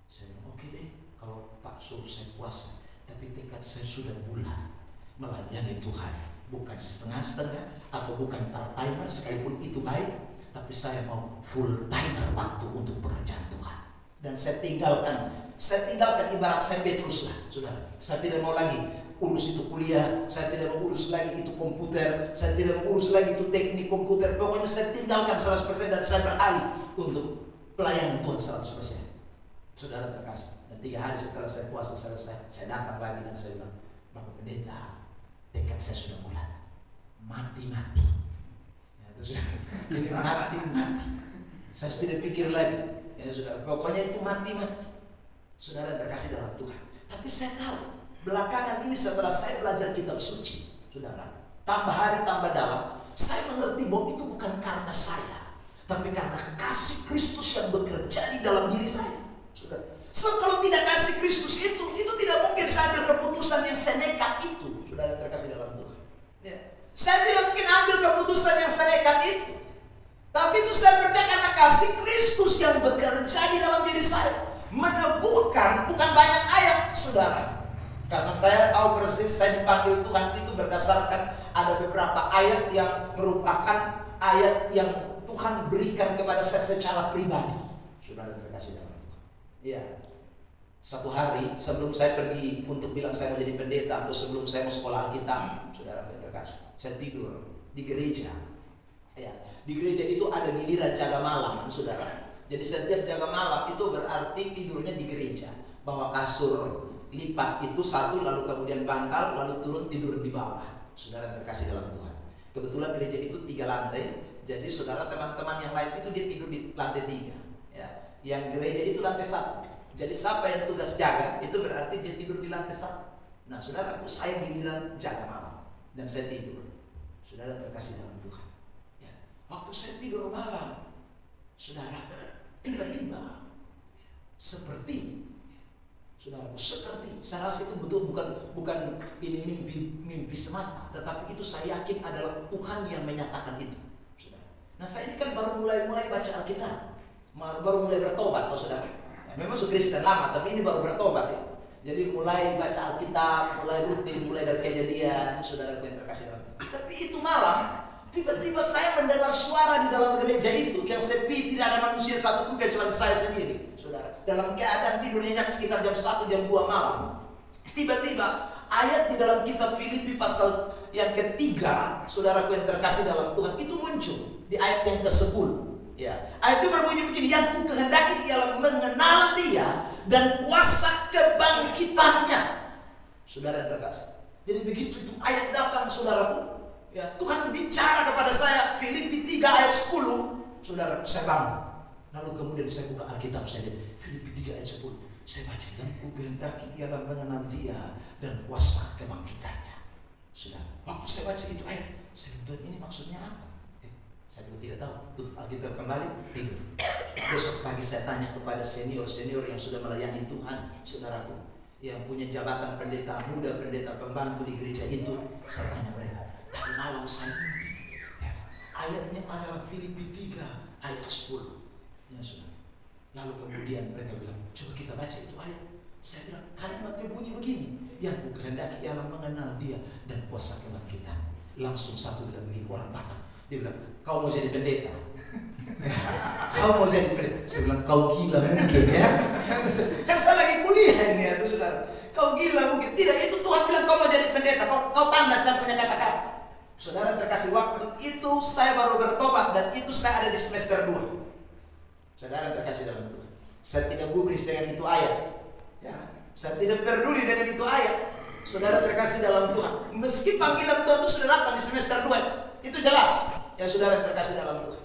Saya bilang, oke deh, kalau Pak suruh saya puasa, tapi tekad saya sudah bulat melayani Tuhan. Bukan setengah-setengah atau bukan part-timer, sekalipun itu baik, tapi saya mau full-timer waktu untuk pekerjaan Tuhan. Dan saya tinggalkan ibarat saya Petrus lah, saudara. Saya tidak mau lagi urus itu kuliah, saya tidak mengurus lagi itu komputer, saya tidak mengurus lagi itu teknik komputer. Pokoknya saya tinggalkan 100% dan saya beralih untuk pelayanan Tuhan 100%. Saudara terkasih, dan 3 hari setelah saya puasa selesai, saya datang lagi dan saya bilang, Bapak Pendeta, tekad saya sudah bulat, mati-mati. Ya, terus ini mati-mati. Saya tidak pikir lagi, ya saudara. Pokoknya itu mati-mati. Saudara terkasih dalam Tuhan. Tapi saya tahu belakangan ini setelah saya belajar kitab suci, saudara, tambah hari tambah dalam, saya mengerti bahwa itu bukan karena saya, tapi karena kasih Kristus yang bekerja di dalam diri saya, saudara. So kalau tidak kasih Kristus itu tidak mungkin saya ambil keputusan yang senekat itu, saudara terkasih dalam Tuhan. Ya. Saya tidak mungkin ambil keputusan yang senekat itu, tapi itu saya percaya karena kasih Kristus yang bekerja di dalam diri saya, meneguhkan, bukan banyak ayat, saudara. Karena saya tahu persis saya dipanggil Tuhan itu berdasarkan ada beberapa ayat yang merupakan ayat yang Tuhan berikan kepada saya secara pribadi. Saudara terkasih dalam Tuhan. Iya. Satu hari sebelum saya pergi untuk bilang saya mau jadi pendeta atau sebelum saya mau sekolah Alkitab, saudara terkasih, saya tidur di gereja. Ya, di gereja itu ada giliran jaga malam, saudara. Jadi setiap jaga malam itu berarti tidurnya di gereja. Bawa kasur lipat itu satu, lalu kemudian bantal, lalu turun tidur di bawah. Saudara terkasih dalam Tuhan. Kebetulan gereja itu 3 lantai. Jadi saudara teman-teman yang lain itu dia tidur di lantai 3. Ya, yang gereja itu lantai 1. Jadi siapa yang tugas jaga itu berarti dia tidur di lantai 1. Nah saudara, saya giliran jaga malam dan saya tidur. Saudara terkasih dalam Tuhan. Ya, waktu saya tidur malam, saudara, tiba-tiba seperti, saudara, seperti saya rasa itu betul bukan ini mimpi semata, tetapi itu saya yakin adalah Tuhan yang menyatakan itu. Nah saya ini kan baru mulai baca Alkitab, baru mulai bertobat, saudara. Ya, memang sudah Kristen lama, tapi ini baru bertobat ya. Jadi mulai baca Alkitab, mulai rutin, mulai dari Kejadian, saudara yang terkasih dalam. Tapi itu malam, tiba-tiba saya mendengar suara di dalam gereja itu yang sepi, tidak ada manusia satupun kecuali saya sendiri, saudara. Dalam keadaan tidurnya sekitar jam 1, jam 2 malam. Tiba-tiba ayat di dalam kitab Filipi pasal yang ketiga, saudaraku yang terkasih dalam Tuhan, itu muncul di ayat yang ke-10. Ya, ayat itu berbunyi begini, yang ku kehendaki ialah mengenal Dia dan kuasa kebangkitannya. Saudara terkasih. Jadi begitu itu ayat datang, saudaraku. Ya, Tuhan bicara kepada saya Filipi 3 ayat 10. Saudara, saya bangun. Lalu kemudian saya buka Alkitab, saya lihat Filipi 3 ayat 10. Saya baca, yang ku kehendaki ialah mengenal Dia dan kuasa kebangkitannya. Saudara, waktu saya baca itu ayat, saya bilang ini maksudnya apa? Saya juga tidak tahu. Tutup Alkitab kembali, tidur. Besok pagi saya tanya kepada senior-senior yang sudah melayani Tuhan, saudaraku, yang punya jabatan pendeta muda, pendeta pembantu di gereja itu. Saya tanya mereka, tadi malam saya ya, ayatnya adalah Filipi 3 ayat 10. Ya sudah. Lalu kemudian mereka bilang, coba kita baca itu ayat. Saya bilang, kalimatnya bunyi begini, yang ku kehendaki ialah mengenal Dia dan kuasa kebangkitan. Langsung satu bilang begini, orang Batak. Dia bilang, kau mau jadi pendeta? Kau mau jadi pendeta? Saya bilang, kau gila mungkin ya. Kan saya lagi kuliah ini ya, saudara. Kau gila mungkin. Tidak, itu Tuhan bilang kau mau jadi pendeta. Kau tanda saya punya kata-kata. Saudara terkasih, waktu itu saya baru bertobat dan itu saya ada di semester 2. Saudara terkasih dalam Tuhan. Saya tidak gubris dengan itu ayat. Ya, saya tidak peduli dengan itu ayat. Saudara terkasih dalam Tuhan. Meski panggilan Tuhan itu sudah datang di semester 2. Itu jelas, ya saudara terkasih dalam Tuhan.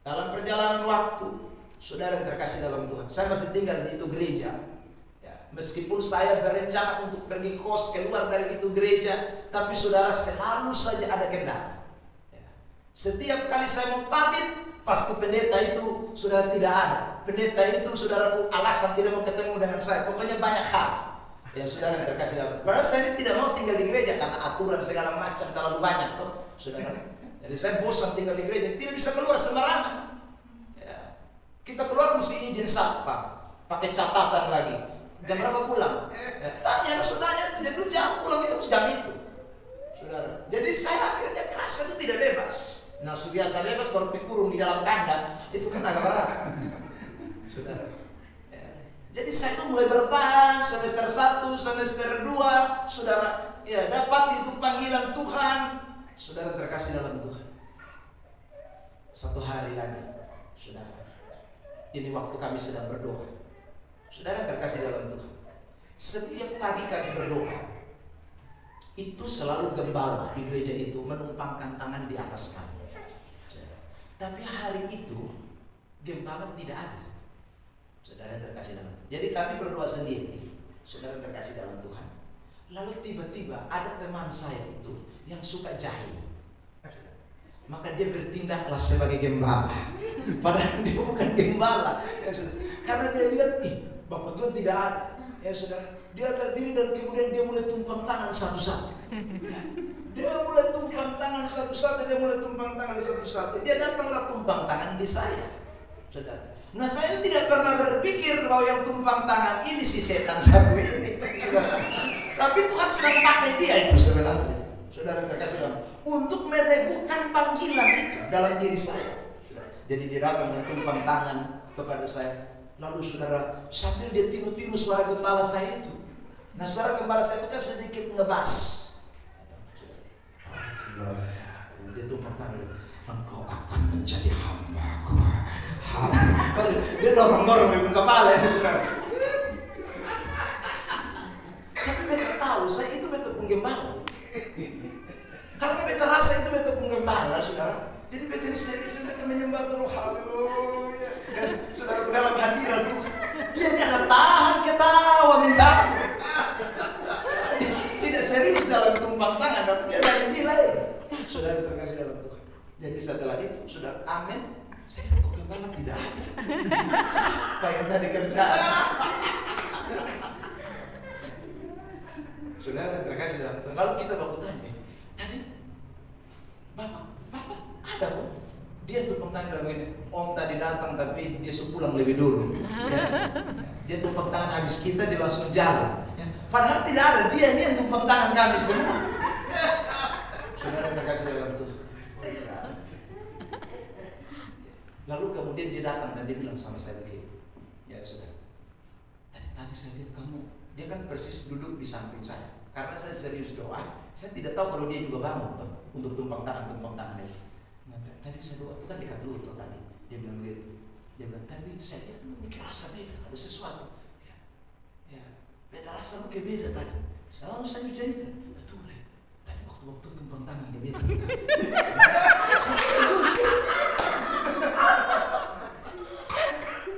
Dalam perjalanan waktu, saudara terkasih dalam Tuhan, saya masih tinggal di itu gereja. Ya, meskipun saya berencana untuk pergi kos keluar dari itu gereja, tapi saudara selalu saja ada kendala. Ya. Setiap kali saya mau pamit, pasti pendeta itu sudah tidak ada. Pendeta itu saudaraku alasan tidak mau ketemu dengan saya. Pokoknya banyak hal. Ya saudara terkasih dalam. Padahal saya tidak mau tinggal di gereja karena aturan segala macam terlalu banyak tuh. Saudara, jadi saya bosan tinggal di gereja, tidak bisa keluar sembarangan. Ya. Kita keluar mesti izin satpam, pakai catatan lagi. Jam berapa pulang? Ya. Tanya, saudara, jadi lu jam pulang itu jam itu. Saudara, jadi saya akhirnya kerasa itu tidak bebas. Nah, biasa bebas baru dikurung di dalam kandang, itu kan agak berat. Saudara. Ya. Jadi saya itu mulai bertahan semester 1, semester 2, saudara. Ya, dapat itu panggilan Tuhan. Saudara terkasih dalam Tuhan. Satu hari lagi, saudara, ini waktu kami sedang berdoa. Saudara terkasih dalam Tuhan. Setiap pagi kami berdoa, itu selalu gembala di gereja itu menumpangkan tangan di atas kami. Tapi hari itu gembala tidak ada. Saudara terkasih dalam Tuhan. Jadi kami berdoa sendiri. Saudara terkasih dalam Tuhan. Lalu tiba-tiba ada teman saya itu yang suka jahil. Maka dia bertindaklah sebagai gembala. Padahal dia bukan gembala. Ya, karena dia lihat, Bapak Tuhan tidak ada. Ya saudara, dia terdiri dan kemudian dia mulai tumpang tangan satu-satu. Ya, dia mulai tumpang tangan satu-satu. Dia datanglah tumpang tangan di saya. Saudara. Nah saya tidak pernah berpikir bahwa yang tumpang tangan ini si setan satu ini. Saudara. Tapi Tuhan sedang pakai dia itu sebenarnya, saudara terkasih dalam, untuk meneguhkan panggilan itu dalam diri saya. Jadi dia datang dan tumpang tangan kepada saya. Lalu saudara, sambil dia tiru-tiru suara gembala saya itu. Nah, suara gembala saya itu kan sedikit ngebas. Dia tumpang tangan, engkau akan menjadi hamba-Ku. Dia dorong-dorong di kepala ya saudara. Tapi beta tahu saya itu beta penggembala. Karena beta rasa itu beta penggembala saudara. Jadi beta ini serius, beta menyembah Tuhan, haleluya. Saudara dalam hadirat Tuhan, dia jangan tahan ketawa minta. Tidak serius dalam tumpang tangan, tapi dia lagi nilai. Saudara terkasih dalam Tuhan. Jadi setelah itu, saudara, amin. Saya kok gembala tidak ada. Siapa yang tadi kerjaan? Saudara terkasih dalam Tuhan. Lalu kita baku tanya, tadi Bapak ada kok? Dia tumpang tangan dalam ini. Om tadi datang tapi dia pulang lebih dulu. Ya. Dia tumpang tangan habis kita dia langsung jalan. Ya. Padahal tidak ada, dia ini yang tumpang tangan kami semua. Saudara terkasih dalam Tuhan. Lalu kemudian dia datang dan dia bilang sama saya begini, ya saudara, tadi saya lihat kamu, dia kan persis duduk di samping saya. Karena saya serius doa, saya tidak tahu kalau dia juga bangun untuk tumpang tangan itu. Nah, tadi saya doa itu kan dekat lutut tadi, dia bilang begitu. Dia bilang tadi saya lihat mikir rasa beda, ada sesuatu. Ya, beda rasa mungkin beda tadi. Selalu saya cerita, betul ya. Tadi waktu tumpang tangan dia beda.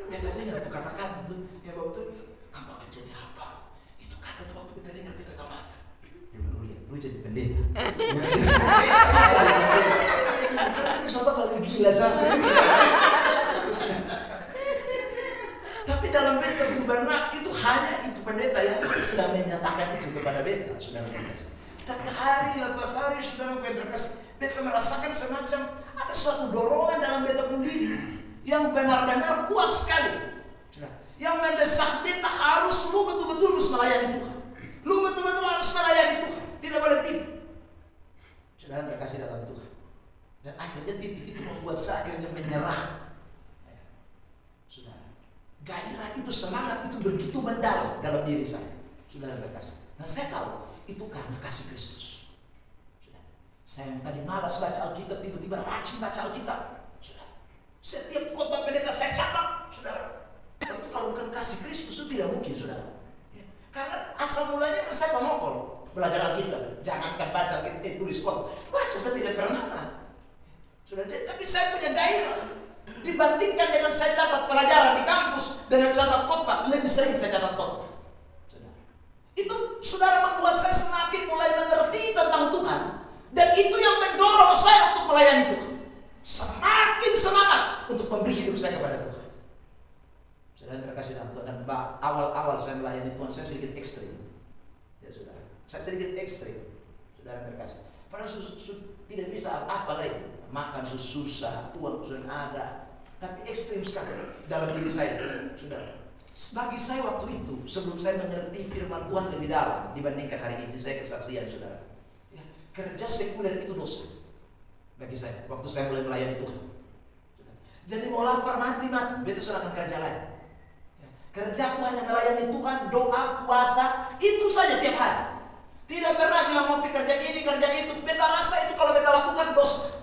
Beta dengar tuh kata-kata tuh, ya waktu kamu akan jadi apa? Itu kata tuh waktu beta dengar beta mata. Dia bilang, lihat, lu jadi pendeta. Itu sama kalau gila sama. Tapi dalam beta benak itu hanya itu pendeta yang sedang menyatakan itu kepada beta, saudara terkasih. Tapi hari lepas hari saudara terkasih, beta merasakan semacam ada suatu dorongan dalam beta sendiri yang benar-benar kuat sekali. Yang mendesak beta harus lu betul-betul harus melayani Tuhan. Lu betul-betul harus melayani Tuhan. Tidak boleh tidur. Saudara terkasih dalam Tuhan. Dan akhirnya titik itu membuat saya akhirnya menyerah. Saudara, gairah itu, semangat itu begitu mendalam dalam diri saya. Saudara terkasih. Nah saya tahu itu karena kasih Kristus. Saya yang tadi malas baca Alkitab, tiba-tiba rajin baca Alkitab. Saudara, setiap khotbah pendeta saya catat, saudara. Itu kalau bukan kasih Kristus itu tidak mungkin, saudara. Ya. Karena asal mulanya saya pemokol belajar Alkitab. Jangankan baca Alkitab, tulis khotbah. Baca saya tidak pernah. Saudara, tapi saya punya gairah. Dibandingkan dengan saya catat pelajaran di kampus dengan catat khotbah, lebih sering saya catat khotbah. Itu saudara membuat saya semakin mulai mengerti tentang Tuhan. Dan itu yang mendorong saya untuk melayani Tuhan. Semakin semangat untuk memberi hidup saya kepada Tuhan. Saudara terkasih dalam Tuhan. Dan awal-awal saya melayani Tuhan, saya sedikit ekstrim. Ya saudara, saya sedikit ekstrim. Saudara terkasih. Padahal tidak bisa apa lagi. Makan susah, uang sudah ada. Tapi ekstrim sekali dalam diri saya. Saudara, bagi saya waktu itu, sebelum saya mengerti firman Tuhan lebih dalam dibandingkan hari ini, saya kesaksian saudara. Ya, kerja sekuler itu dosa bagi saya waktu saya mulai melayani Tuhan. Jadi mau lapar mati, beta serahkan kerja lain. Ya, kerjaku hanya melayani Tuhan, doa, puasa, itu saja tiap hari. Tidak pernah bilang mau kerja ini, kerja itu. Beta rasa itu kalau beta lakukan dosa.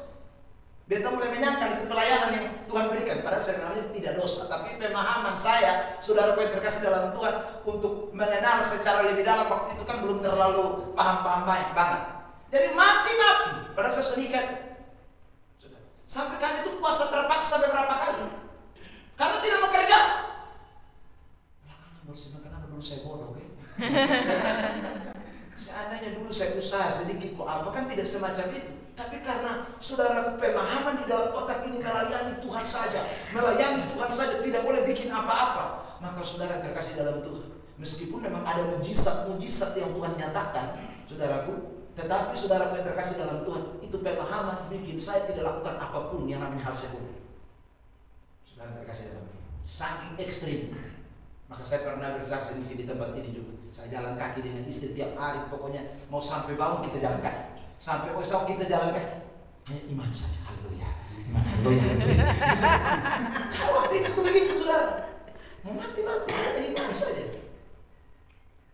Beta mulai menyangka itu pelayanan yang Tuhan berikan. Padahal sebenarnya tidak dosa. Tapi pemahaman saya, saudara yang terkasih dalam Tuhan, untuk mengenal secara lebih dalam waktu itu kan belum terlalu paham-paham banget. Jadi mati-mati. Padahal saya sunikan. Sampai kami itu puasa terpaksa beberapa kali. Karena tidak mau kerja. Kenapa dulu saya bodoh? Seandainya dulu saya usaha sedikit kok apa, kan tidak semacam itu. Tapi karena saudara pemahaman di dalam otak ini melayani Tuhan saja, melayani Tuhan saja, tidak boleh bikin apa-apa, maka saudara terkasih dalam Tuhan. Meskipun memang ada mujizat yang Tuhan nyatakan, saudaraku, tetapi saudara yang terkasih dalam Tuhan, itu pemahaman bikin saya tidak lakukan apapun yang namanya hal sekuler. Saudara terkasih dalam Tuhan, saking ekstrim. Maka saya pernah bersaksi mungkin di tempat ini juga. Saya jalan kaki dengan istri tiap hari, pokoknya mau sampai bangun kita jalan kaki, sampai esok kita jalan kaki. Hanya iman saja, haleluya, iman, haleluya. Waktu itu begitu saudara, mau mati hanya iman saja.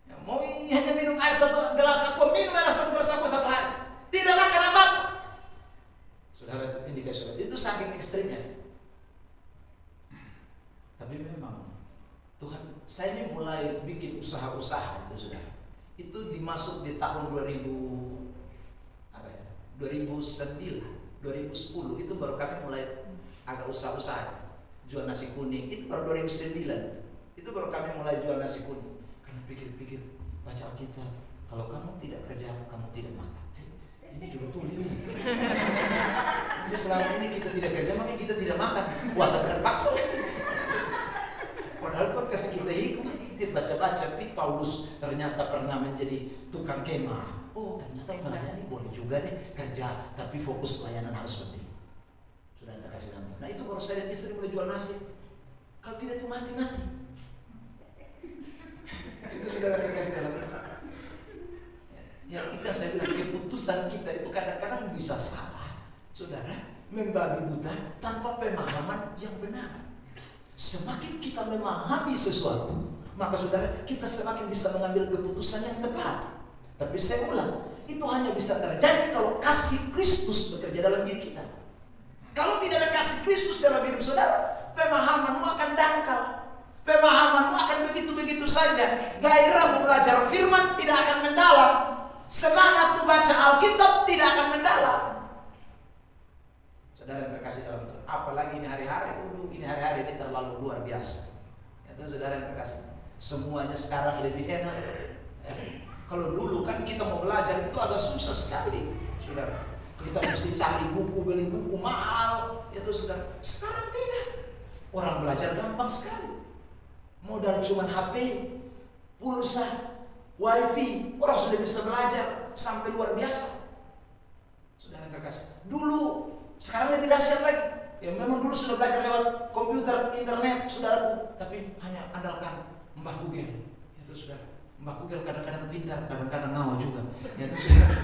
Ya, mau hanya minum air satu gelas aqua, minum air satu gelas aqua satu hari, tidak makan apa-apa. Saudara, indikasi saudara itu saking ekstrimnya. Tapi memang Tuhan, saya ini mulai bikin usaha-usaha itu sudah. Itu dimasuk di tahun 2009, 2010 itu baru kami mulai agak usaha-usaha jual nasi kuning. Itu baru 2009. Itu baru kami mulai jual nasi kuning. Karena pikir-pikir baca Alkitab, kalau kamu tidak kerja, kamu tidak makan. Ini juga betul ini. Jadi selama ini kita tidak kerja, maka kita tidak makan. Puasa terpaksa. Padahal Tuhan kasih kita hikmah. Dia baca-baca, Paulus ternyata pernah menjadi tukang kemah. Oh, ternyata melayani boleh juga deh kerja, tapi fokus pelayanan harus penting. Sudah terkasih nama. Nah itu baru saya dan istri mulai jual nasi. Kalau tidak itu mati-mati. Itu sudah terkasih dalam. Yang kita saya bilang keputusan kita itu kadang-kadang bisa salah, saudara, membabi buta tanpa pemahaman yang benar. Semakin kita memahami sesuatu, maka saudara kita semakin bisa mengambil keputusan yang tepat. Tapi saya ulang, itu hanya bisa terjadi kalau kasih Kristus bekerja dalam diri kita. Kalau tidak ada kasih Kristus dalam hidup saudara, pemahamanmu akan dangkal. Pemahamanmu akan begitu-begitu saja. Gairahmu belajar firman tidak akan mendalam. Semangat membaca Alkitab tidak akan mendalam. Saudara yang terkasih dalam Tuhan, apalagi ini hari-hari, ini hari-hari ini terlalu luar biasa. Itu saudara yang terkasih, semuanya sekarang lebih enak. Ya. Kalau dulu kan kita mau belajar itu agak susah sekali, saudara. Kita mesti cari buku, beli buku mahal, itu saudara. Sekarang tidak. Orang belajar gampang sekali. Modal cuma HP, pulsa, wifi, orang sudah bisa belajar sampai luar biasa. Saudara terkasih, dulu, sekarang lebih dahsyat lagi. Ya memang dulu sudah belajar lewat komputer, internet, saudaraku, tapi hanya andalkan Mbah Google. Itu saudara, Mbah Google kadang-kadang pintar, kadang-kadang ngawur juga. Itu saudara.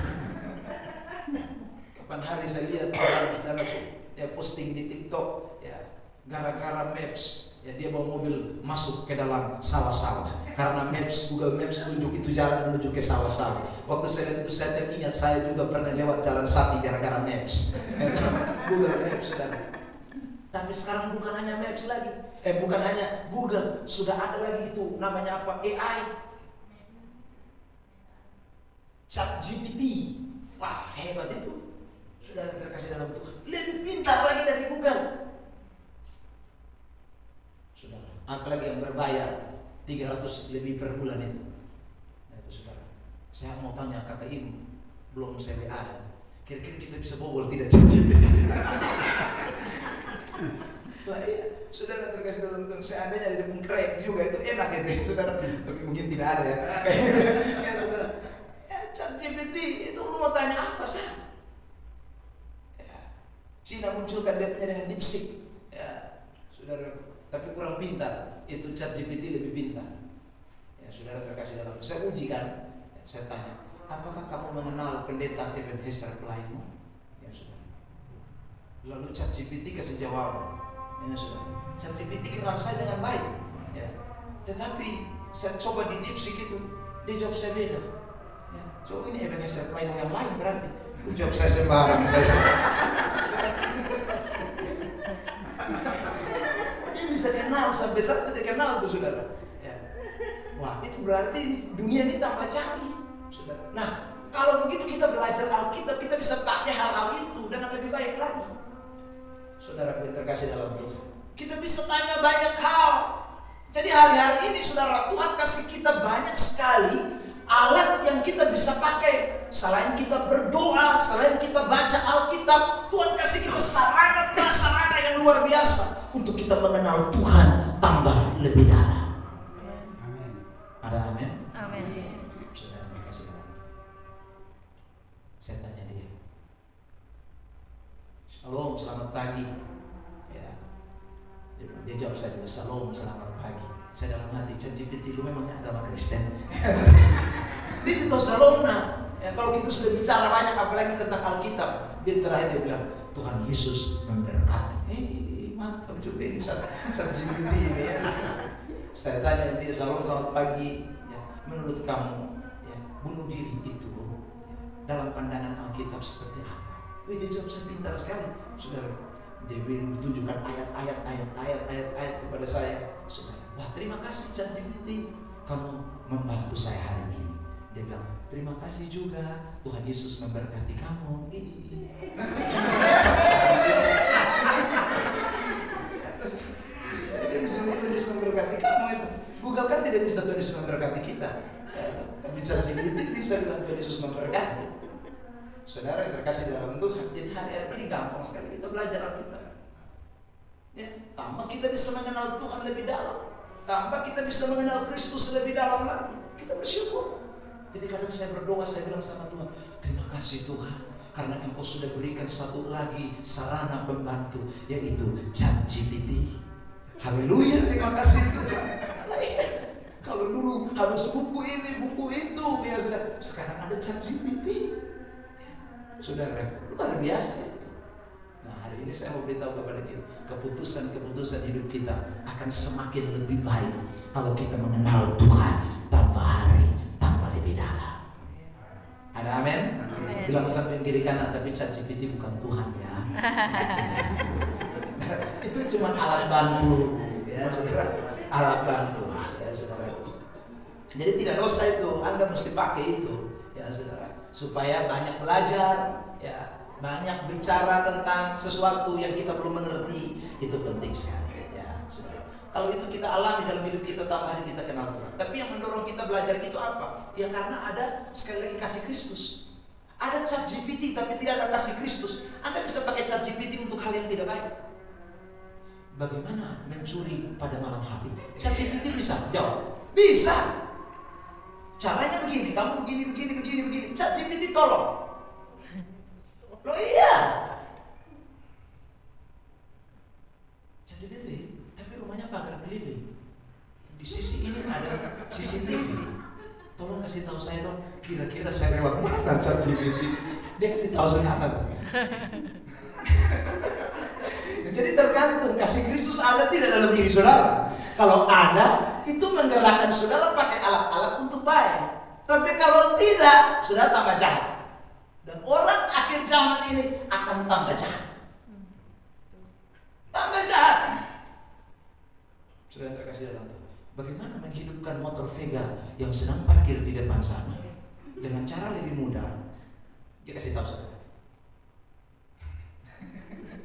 Kapan hari saya lihat orang saudaraku, dia posting di TikTok, ya gara-gara Maps. Ya, dia bawa mobil masuk ke dalam sawah-sawah karena Google Maps tunjuk itu jalan menuju ke sawah-sawah. Waktu saya lihat itu saya teringat saya juga pernah lewat jalan sapi gara-gara Maps. Google Maps saudara. Tapi sekarang bukan hanya Maps lagi, bukan hanya Google, sudah ada lagi itu namanya apa? AI, ChatGPT. Wah hebat itu. Sudah terkasih dalam Tuhan, lebih pintar lagi dari Google. Saudara, apalagi yang berbayar 300 lebih per bulan itu. Nah, itu saudara. Saya mau tanya kakak ibu, belum saya WA. Kira-kira kita bisa bobol tidak ChatGPT? Lah iya, saudara terkasih dalam Tuhan. Seandainya ada pengkrek juga itu enak itu, saudara. Tapi mungkin tidak ada ya. Ya saudara. Ya ChatGPT itu lu mau tanya apa sih? Ya, Cina munculkan dia punya dengan DeepSeek. Ya, saudara. Tapi kurang pintar, itu ChatGPT lebih pintar. Ya, saudara terkasih dalam, saya uji kan, ya, saya tanya, apakah kamu mengenal pendeta Ebenezer Plymouth? Ya sudah. Lalu ChatGPT kasih jawaban. Ya sudah. ChatGPT kenal saya dengan baik. Ya. Tetapi saya coba di DeepSeek itu, dia jawab saya beda. Ya. So ini Ebenezer Plymouth yang lain berarti. Aku jawab saya sembarang saya. Bisa kenal sampai saat tidak kenal tuh saudara. Ya. Wah itu berarti dunia ini tambah canggih, saudara. Nah kalau begitu kita belajar Alkitab, kita bisa pakai hal-hal itu dan lebih baik lagi. Saudara yang terkasih dalam Tuhan, kita bisa tanya banyak hal. Jadi hari-hari ini saudara, Tuhan kasih kita banyak sekali alat yang kita bisa pakai. Selain kita berdoa, selain kita baca Alkitab, Tuhan kasih kita sarana-prasarana yang luar biasa untuk kita mengenal Tuhan tambah lebih dalam. Amin. Ada amin? Amin. Saudara dikasih dalam. Saya tanya dia, Shalom, selamat pagi. Ya. Dia jawab saya juga, Shalom, selamat pagi. Saya dalam hati, ChatGPT lu memangnya agama Kristen? Dia di Tesalonika. Ya, kalau kita sudah bicara banyak apalagi tentang Alkitab, dia terakhir dia bilang Tuhan Yesus memberkati. Mantap juga ini ChatGPT ini ya. Saya tanya dia, selamat pagi, ya, menurut kamu ya, bunuh diri itu dalam pandangan Alkitab seperti apa? Dia jawab, saya pintar sekali, saudara. Dia tunjukkan ayat kepada saya. Saudara, wah terima kasih ChatGPT, kamu membantu saya hari ini. Dia bilang, terima kasih juga, Tuhan Yesus memberkati kamu. Dia bisa Tuhan Yesus memberkati kamu itu. Google kan tidak bisa Tuhan Yesus memberkati kita. Tapi ChatGPT bisa bilang Tuhan Yesus memberkati. Saudara yang terkasih dalam Tuhan, jadi hari-hari ini gampang sekali kita belajar Alkitab. Ya, tambah kita bisa mengenal Tuhan lebih dalam, tambah kita bisa mengenal Kristus lebih dalam lagi. Kita bersyukur. Jadi kadang saya berdoa, saya bilang sama Tuhan, terima kasih Tuhan, karena Engkau sudah berikan satu lagi sarana pembantu, yaitu ChatGPT. Haleluya, terima kasih Tuhan. Nah, iya. Kalau dulu harus buku ini, buku itu, ya sudah. Sekarang ada ChatGPT. Saudara, luar biasa itu. Nah, hari ini saya mau beritahu kepada kita, keputusan-keputusan hidup kita akan semakin lebih baik kalau kita mengenal Tuhan tambah hari, tambah lebih dalam. Ada amin? Bilang sampai kiri kanan, tapi ChatGPT bukan Tuhan ya. Itu cuma alat bantu, ya saudara. Alat bantu, ya saudara. Jadi tidak dosa itu, Anda mesti pakai itu, ya saudara. Supaya banyak belajar, ya, banyak bicara tentang sesuatu yang kita belum mengerti, itu penting sekali, ya, saudara. Kalau itu kita alami dalam hidup kita, tambah hari kita kenal Tuhan. Tapi yang mendorong kita belajar itu apa? Ya karena ada sekali lagi kasih Kristus. Ada ChatGPT tapi tidak ada kasih Kristus. Anda bisa pakai ChatGPT untuk hal yang tidak baik. Bagaimana mencuri pada malam hari? ChatGPT bisa jawab. Bisa. Caranya begini, kamu begini. ChatGPT tolong. Loh iya. ChatGPT, tapi rumahnya pagar keliling. Di sisi ini ada CCTV. Tolong kasih tahu saya dong, kira-kira saya lewat mana ChatGPT. Dia kasih tahu saya. Jadi tergantung kasih Kristus ada tidak dalam diri saudara. Kalau ada, itu menggerakkan saudara pakai alat-alat untuk baik. Tapi kalau tidak, saudara tambah jahat. Dan orang akhir zaman ini akan tambah jahat. Tambah jahat. Saudara terkasih dalam Tuhan, bagaimana menghidupkan motor Vega yang sedang parkir di depan sana dengan cara lebih mudah? Dia kasih tahu saudara.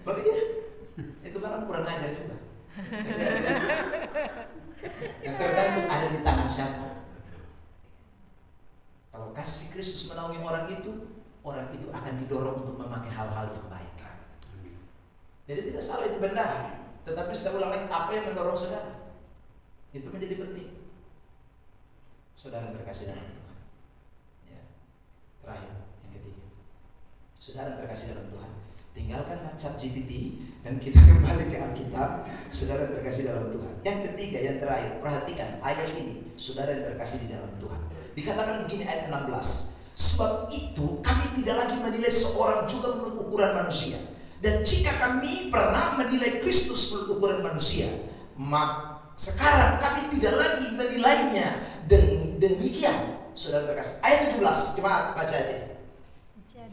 Bagaimana? Itu barang kurang ajar juga. Yang tergantung ada di tangan siapa. Kalau kasih Kristus menaungi orang itu akan didorong untuk memakai hal-hal yang baik. Jadi tidak salah itu benda, tetapi saya ulang lagi, apa yang mendorong saudara? Itu menjadi penting. Saudara terkasih dalam Tuhan. Ya. Terakhir, yang ketiga. Saudara terkasih dalam Tuhan. Tinggalkanlah ChatGPT dan kita kembali ke Alkitab. Saudara terkasih dalam Tuhan. Yang ketiga, yang terakhir, perhatikan ayat ini. Saudara yang terkasih di dalam Tuhan. Dikatakan begini ayat 16. Sebab itu kami tidak lagi menilai seorang juga menurut ukuran manusia. Dan jika kami pernah menilai Kristus menurut ukuran manusia, maka sekarang kami tidak lagi menilainya demikian. Saudara terkasih. Ayat 17, coba baca ayat ini.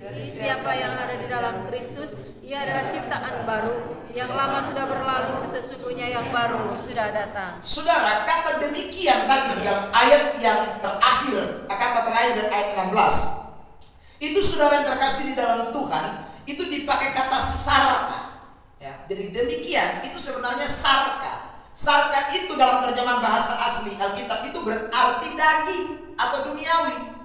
Jadi siapa yang ada di dalam Kristus, ia adalah ciptaan baru. Yang lama sudah berlalu, sesungguhnya yang baru sudah datang. Saudara, kata demikian tadi yang ayat yang terakhir, kata terakhir dari ayat 16. Itu saudara yang terkasih di dalam Tuhan, itu dipakai kata sarka. Ya, jadi demikian itu sebenarnya sarka. Sarka itu dalam terjemahan bahasa asli Alkitab itu berarti daging atau duniawi.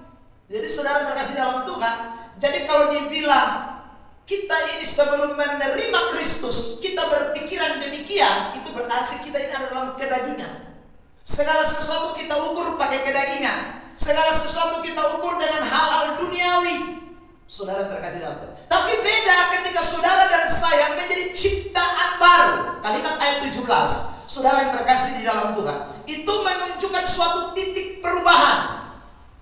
Jadi saudara terkasih dalam Tuhan, jadi kalau dibilang kita ini sebelum menerima Kristus, kita berpikiran demikian, itu berarti kita ini ada dalam kedagingan. Segala sesuatu kita ukur pakai kedagingan. Segala sesuatu kita ukur dengan hal-hal duniawi. Saudara terkasih dalam Tuhan. Tapi beda ketika saudara dan saya menjadi ciptaan baru. Kalimat ayat 17. saudara yang terkasih di dalam Tuhan, itu menunjukkan suatu titik perubahan.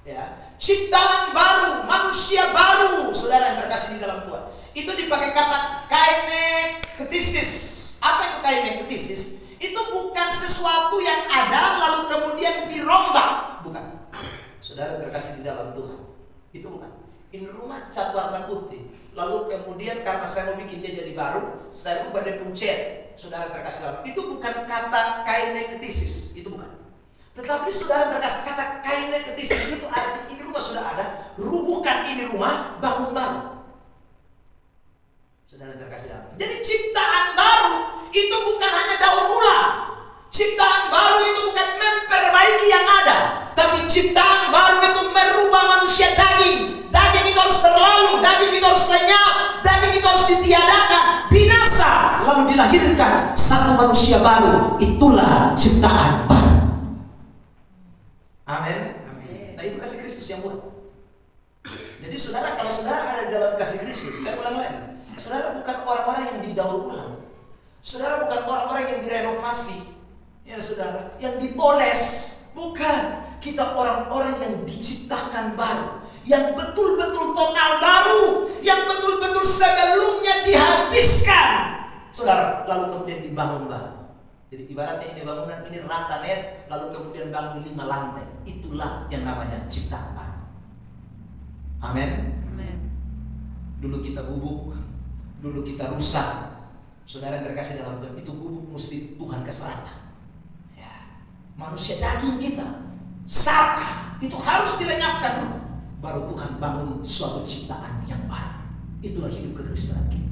Ya, ciptaan baru, manusia baru, saudara yang terkasih di dalam Tuhan. Itu dipakai kata kainektesis. Apa itu kainektesis? Itu bukan sesuatu yang ada lalu kemudian dirombak, bukan. Saudara terkasih di dalam Tuhan, itu bukan. Ini rumah cat warna putih, lalu kemudian karena saya mau bikin dia jadi baru, saya ubah dia puncet. Saudara terkasih dalam, itu bukan kata kainektesis, itu bukan. Tetapi saudara terkasih, kata kainektesis itu arti ini rumah sudah ada, rubuhkan ini rumah, bangun baru. Saudara terkasih dalam. Jadi ciptaan baru itu bukan hanya daur ulang. Ciptaan baru itu bukan memperbaiki yang ada, tapi ciptaan baru itu merubah manusia daging. Daging itu harus berlalu, daging itu harus lenyap, daging itu harus ditiadakan, binasa, lalu dilahirkan satu manusia baru. Itulah ciptaan baru. Amin. Nah, itu kasih Kristus yang buat. Jadi saudara, kalau saudara ada dalam kasih Kristus, saya ulang lagi, saudara bukan orang-orang yang didaur ulang. Saudara bukan orang-orang yang direnovasi. Ya saudara, yang dipoles. Bukan. Kita orang-orang yang diciptakan baru, yang betul-betul total baru, yang betul-betul sebelumnya dihabiskan, saudara, lalu kemudian dibangun baru. Jadi ibaratnya ini bangunan ini rata net, lalu kemudian bangun 5 lantai. Itulah yang namanya ciptaan baru. Amin. Dulu kita gubuk, dulu kita rusak. Saudara yang terkasih dalam Tuhan, itu gubuk mesti Tuhan keseratan. Manusia daging kita, saka, itu harus dilenyapkan dulu. Baru Tuhan bangun suatu ciptaan yang baru. Itulah hidup kekristenan kita.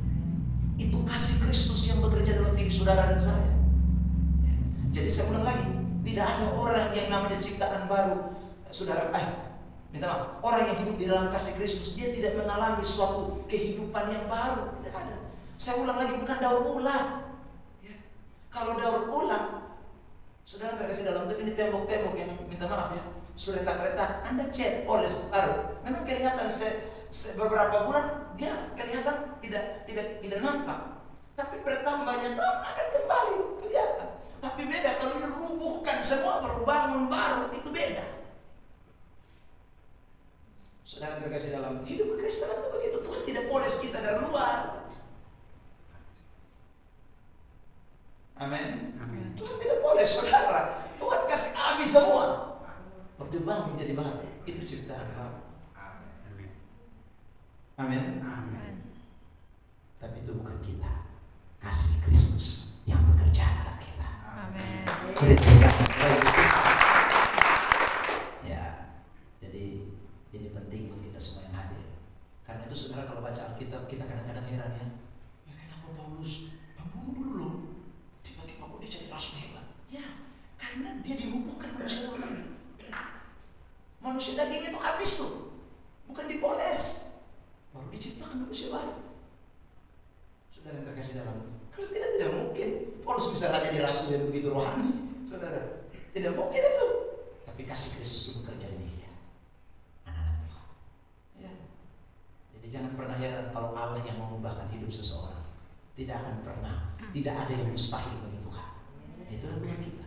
Itu kasih Kristus yang bekerja dalam diri saudara dan saya. Jadi saya ulang lagi, tidak ada orang yang namanya ciptaan baru. Saudara, minta maaf, orang yang hidup di dalam kasih Kristus, dia tidak mengalami suatu kehidupan yang baru. Tidak ada. Saya ulang lagi, bukan daur ulang. Kalau daur ulang, saudara terkasih dalam Tuhan, ini tembok-tembok yang minta maaf ya, sudah retak-retak, Anda cat, poles, baru. Memang kelihatan beberapa bulan dia kelihatan tidak nampak. Tapi bertambahnya tahun akan kembali kelihatan. Tapi beda kalau ini rubuhkan semua baru bangun baru, itu beda. Saudara terkasih dalam hidup kekristenan itu begitu. Tuhan tidak poles kita dari luar. Amin. Tuhan tidak boleh saudara. Tuhan kasih habis semua. Berdebar menjadi baru. Itu ciptaan baru. Amin. Tapi itu bukan kita. Kasih Kristus yang bekerja dalam kita. Amin. Ya. Jadi ini penting buat kita semua yang hadir. Karena itu saudara kalau baca Alkitab kita kadang-kadang heran ya. Ya kenapa Paulus membunuh dulu loh? Dia jadi rasul hebat. Ya, karena dia dirubuhkan manusia daging. Manusia daging itu habis tuh, bukan dipoles. Baru diciptakan manusia baru. Saudara yang terkasih dalam itu. Kalau tidak mungkin. Paulus bisa raja di rasul yang begitu rohani, saudara. Tidak mungkin itu. Tapi kasih Kristus itu bekerja di dia. Anak-anak Tuhan. Ya. Jadi jangan pernah heran kalau Allah yang mengubahkan hidup seseorang. Tidak akan pernah. Tidak ada yang mustahil bagi Tuhan. Itulah Tuhan kita.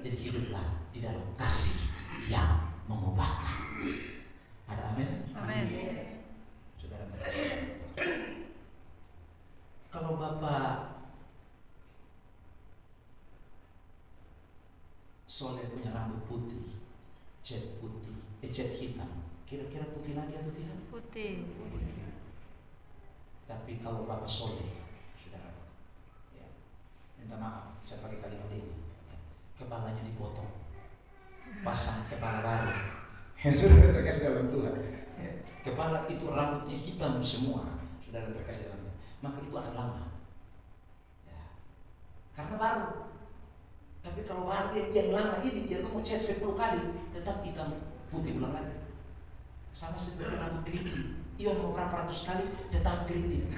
Jadi hiduplah di dalam kasih yang mengubahkan. Ada amin? Amin. Saudara terkasih. Kalau Bapak Soleh punya rambut putih, cat putih, cat hitam, kira-kira putih lagi atau tidak? Putih. Tapi kalau Bapak Soleh, saudara, ya, minta maaf, saya pakai kalimat ini, ya, kepalanya dipotong, pasang kepala baru, saudara terkasih dalam Tuhan, ya, kepala itu rambutnya hitam semua, saudara terkasih dalam Tuhan, maka itu akan lama, ya, karena baru. Tapi kalau baru yang lama ini dia mau cat 10 kali, tetap hitam putih ulang lagi, sama seperti rambut keriting. Iya mau berapa ratus kali tetap keriting.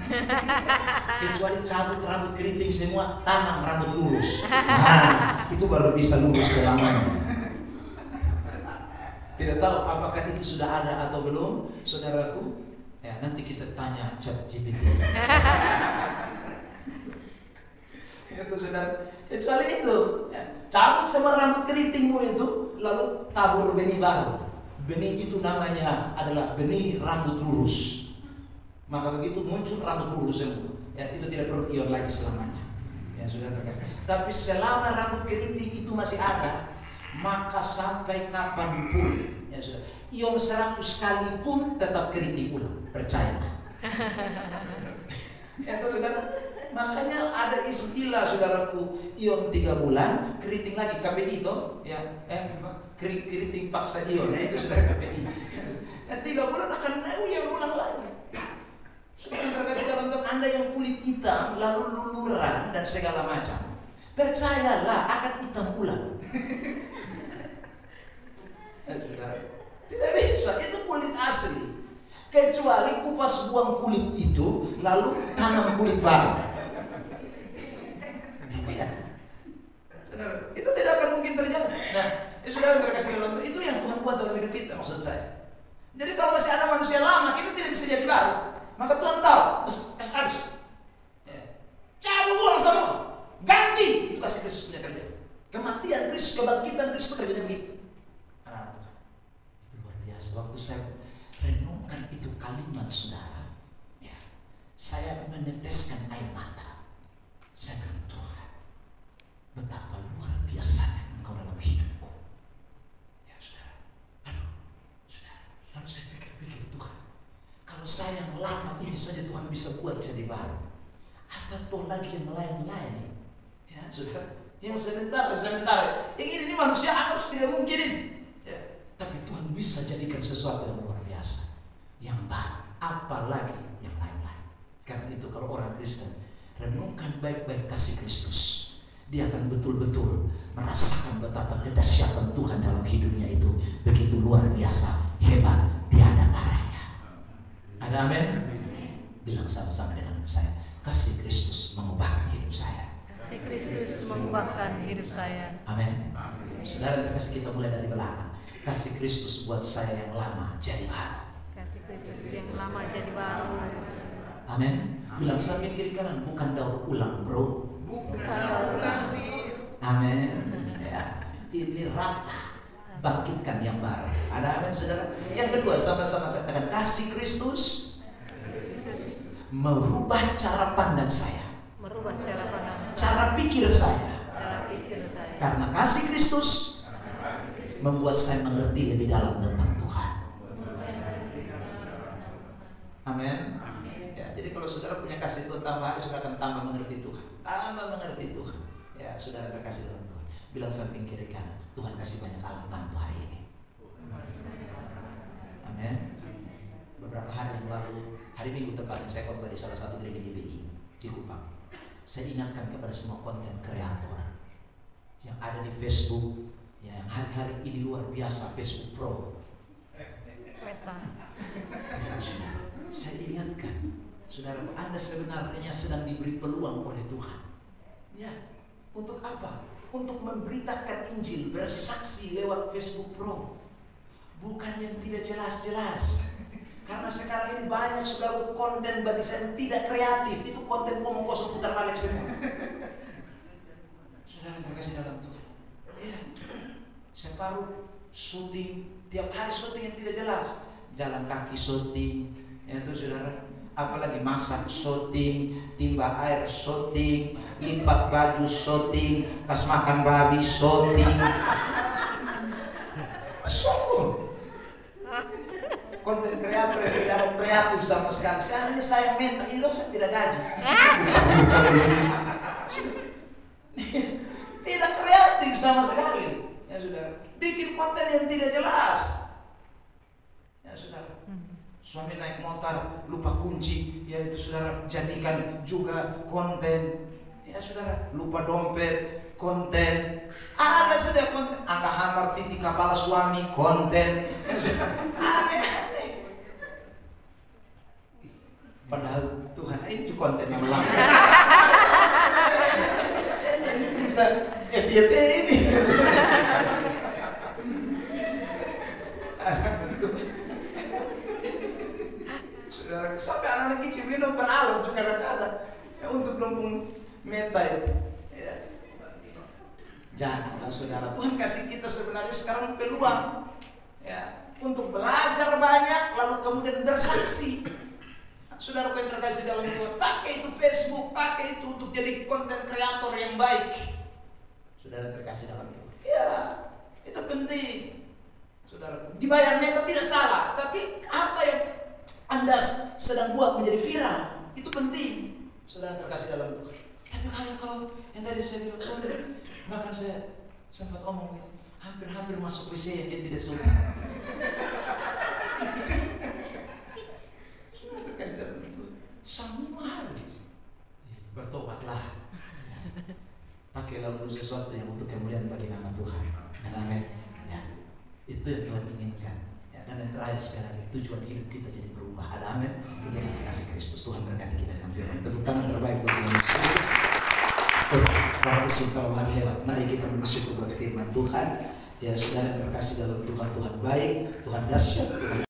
Kecuali cabut rambut keriting semua, tanam rambut lurus. Nah, itu baru bisa lurus selamanya. Tidak tahu apakah itu sudah ada atau belum, saudaraku. Ya, nanti kita tanya ChatGPT. Itu saudara. Kecuali itu, ya. Cabut sama rambut keritingmu itu, lalu tabur benih baru. Benih itu namanya adalah benih rambut lurus. Maka begitu muncul rambut lurus ya, itu tidak perlu ion lagi selamanya. Ya sudah terkasih. Tapi selama rambut keriting itu masih ada, maka sampai kapanpun, ya sudah, ion 100 kali pun tetap keriting ulang. Percayalah. Ya saudara. Makanya ada istilah saudaraku, ion 3 bulan, keriting lagi KPI itu, ya, keriting paksa ion, ya itu sudah KPI. Ya, 3 bulan akan yang ulang lagi. Sudah terkasih dalam Tuhan, Anda yang kulit hitam lalu luluran dan segala macam, percayalah akan hitam ulang. Ya, saudara, tidak bisa, itu kulit asli. Kecuali kupas buang kulit itu lalu tanam kulit baru. Ya. Saudara, itu tidak akan mungkin terjadi. Nah, saudara terkasih dalam Tuhan, itu yang Tuhan buat dalam hidup kita, maksud saya. Jadi kalau masih ada manusia lama, kita tidak bisa jadi baru. Maka Tuhan tahu, habis. Ya. Cabut buang semua, ganti. Itu kasih Kristus punya kerja. Kematian Kristus, kebangkitan Kristus itu kerjanya begitu. Nah, itu luar biasa. Waktu saya renungkan itu kalimat saudara, ya, saya meneteskan air mata. Saya bilang, Tuhan, betapa luar biasa Engkau dalam hidupku. Ya saudara, saudara, lalu saya pikir-pikir, Tuhan, kalau saya yang lama ini saja Tuhan bisa buat jadi baru, apa toh lagi yang lain-lain? Ya saudara, yang sebentar, yang ini manusia anggap tidak mungkin. Ya, tapi Tuhan bisa jadikan sesuatu yang luar biasa, yang baru, apalagi yang lain-lain. Karena itu kalau orang Kristen renungkan baik-baik kasih Kristus, dia akan betul-betul merasakan betapa kedahsyatan Tuhan dalam hidupnya itu begitu luar biasa, hebat, tiada taranya. Ada amin? Bilang sama-sama dengan saya, kasih Kristus mengubahkan hidup saya. Kasih Kristus mengubahkan hidup saya. Amin. Saudara terkasih, kita mulai dari belakang. Kasih Kristus buat saya yang lama jadi baru. Kasih Kristus yang lama jadi baru. Amin. Bilang samping kiri kanan, bukan daur ulang bro. Bukan daur ulang. Amin. Ya, ini rata. Bangkitkan yang baru. Ada amin saudara. Yang kedua, sama-sama katakan, kasih Kristus merubah cara pandang saya. Merubah cara pandang saya. Cara pikir saya. Cara pikir saya. Karena kasih Kristus membuat saya mengerti lebih dalam tentang Tuhan. Amin. Ya, jadi kalau saudara punya kasih Tuhan tambah hari, saudara akan tambah mengerti Tuhan. Tambah mengerti Tuhan. Ya, saudara terkasih dalam Tuhan. Bilang samping kiri kanan, Tuhan kasih banyak alat bantu hari ini. Amin. Beberapa hari yang lalu, hari Minggu tepatnya, saya khotbah di salah satu gereja GBI di Kupang. Saya ingatkan kepada semua konten kreator yang ada di Facebook, ya, yang hari-hari ini luar biasa, Facebook Pro. Saya ingatkan, saudara, Anda sebenarnya sedang diberi peluang oleh Tuhan. Ya, untuk apa? Untuk memberitakan Injil, bersaksi lewat Facebook Pro. Bukan yang tidak jelas-jelas. Karena sekarang ini banyak saudara konten bagi saya yang tidak kreatif. Itu konten ngomong kosong putar balik semua. Saudara yang terkasih dalam Tuhan. Ya, separuh syuting, tiap hari syuting yang tidak jelas. Jalan kaki syuting, ya itu saudara. Apalagi masak syuting, timba air syuting, lipat baju syuting, kas makan babi syuting. Sungguh konten kreator yang tidak ada kreatif sama sekali. Seandainya saya minta, ini loh saya tidak gaji. Tidak kreatif sama sekali. Ya saudara, bikin konten yang tidak jelas. Ya saudara, suami naik motor lupa kunci, ya itu saudara jadikan juga konten. Ya saudara, lupa dompet, konten. Ada saja konten, angka hamar titik kepala suami, konten. Aneh-aneh. Padahal Tuhan itu konten yang melanggar. Bisa FYP ini. Saudara, sampai anak-anak kecil minum penalon juga kadang-kadang ya, untuk lembung meta itu. Janganlah saudara. Tuhan kasih kita sebenarnya sekarang peluang ya, untuk belajar banyak lalu kemudian bersaksi. Saudara yang terkasih dalam Tuhan, pakai itu Facebook, pakai itu untuk jadi konten kreator yang baik. Saudara terkasih dalam Tuhan, ya itu penting. Saudara, dibayarnya itu tidak salah, tapi apa yang Anda sedang buat menjadi viral itu penting. Saudara terkasih dalam Tuhan. Tapi kalau yang tadi saya bilang, saudara, bahkan saya sempat omong, hampir masuk WC yang dia tidak suka. Saudara terkasih dalam Tuhan, semua habis. Bertobatlah. Pakailah untuk sesuatu yang untuk kemuliaan bagi nama Tuhan. Amin. Ya, itu yang Tuhan inginkan. Ya, dan yang terakhir sekali lagi, tujuan hidup kita jadi berubah. Ada amin. Itu yang kasih Kristus. Tuhan berkati kita dengan firman. Tepuk tangan terbaik buat Tuhan Yesus. Waktu sudah hari lewat. Mari kita bersyukur buat firman Tuhan. Ya, saudara yang terkasih dalam Tuhan, Tuhan baik, Tuhan dahsyat, Tuhan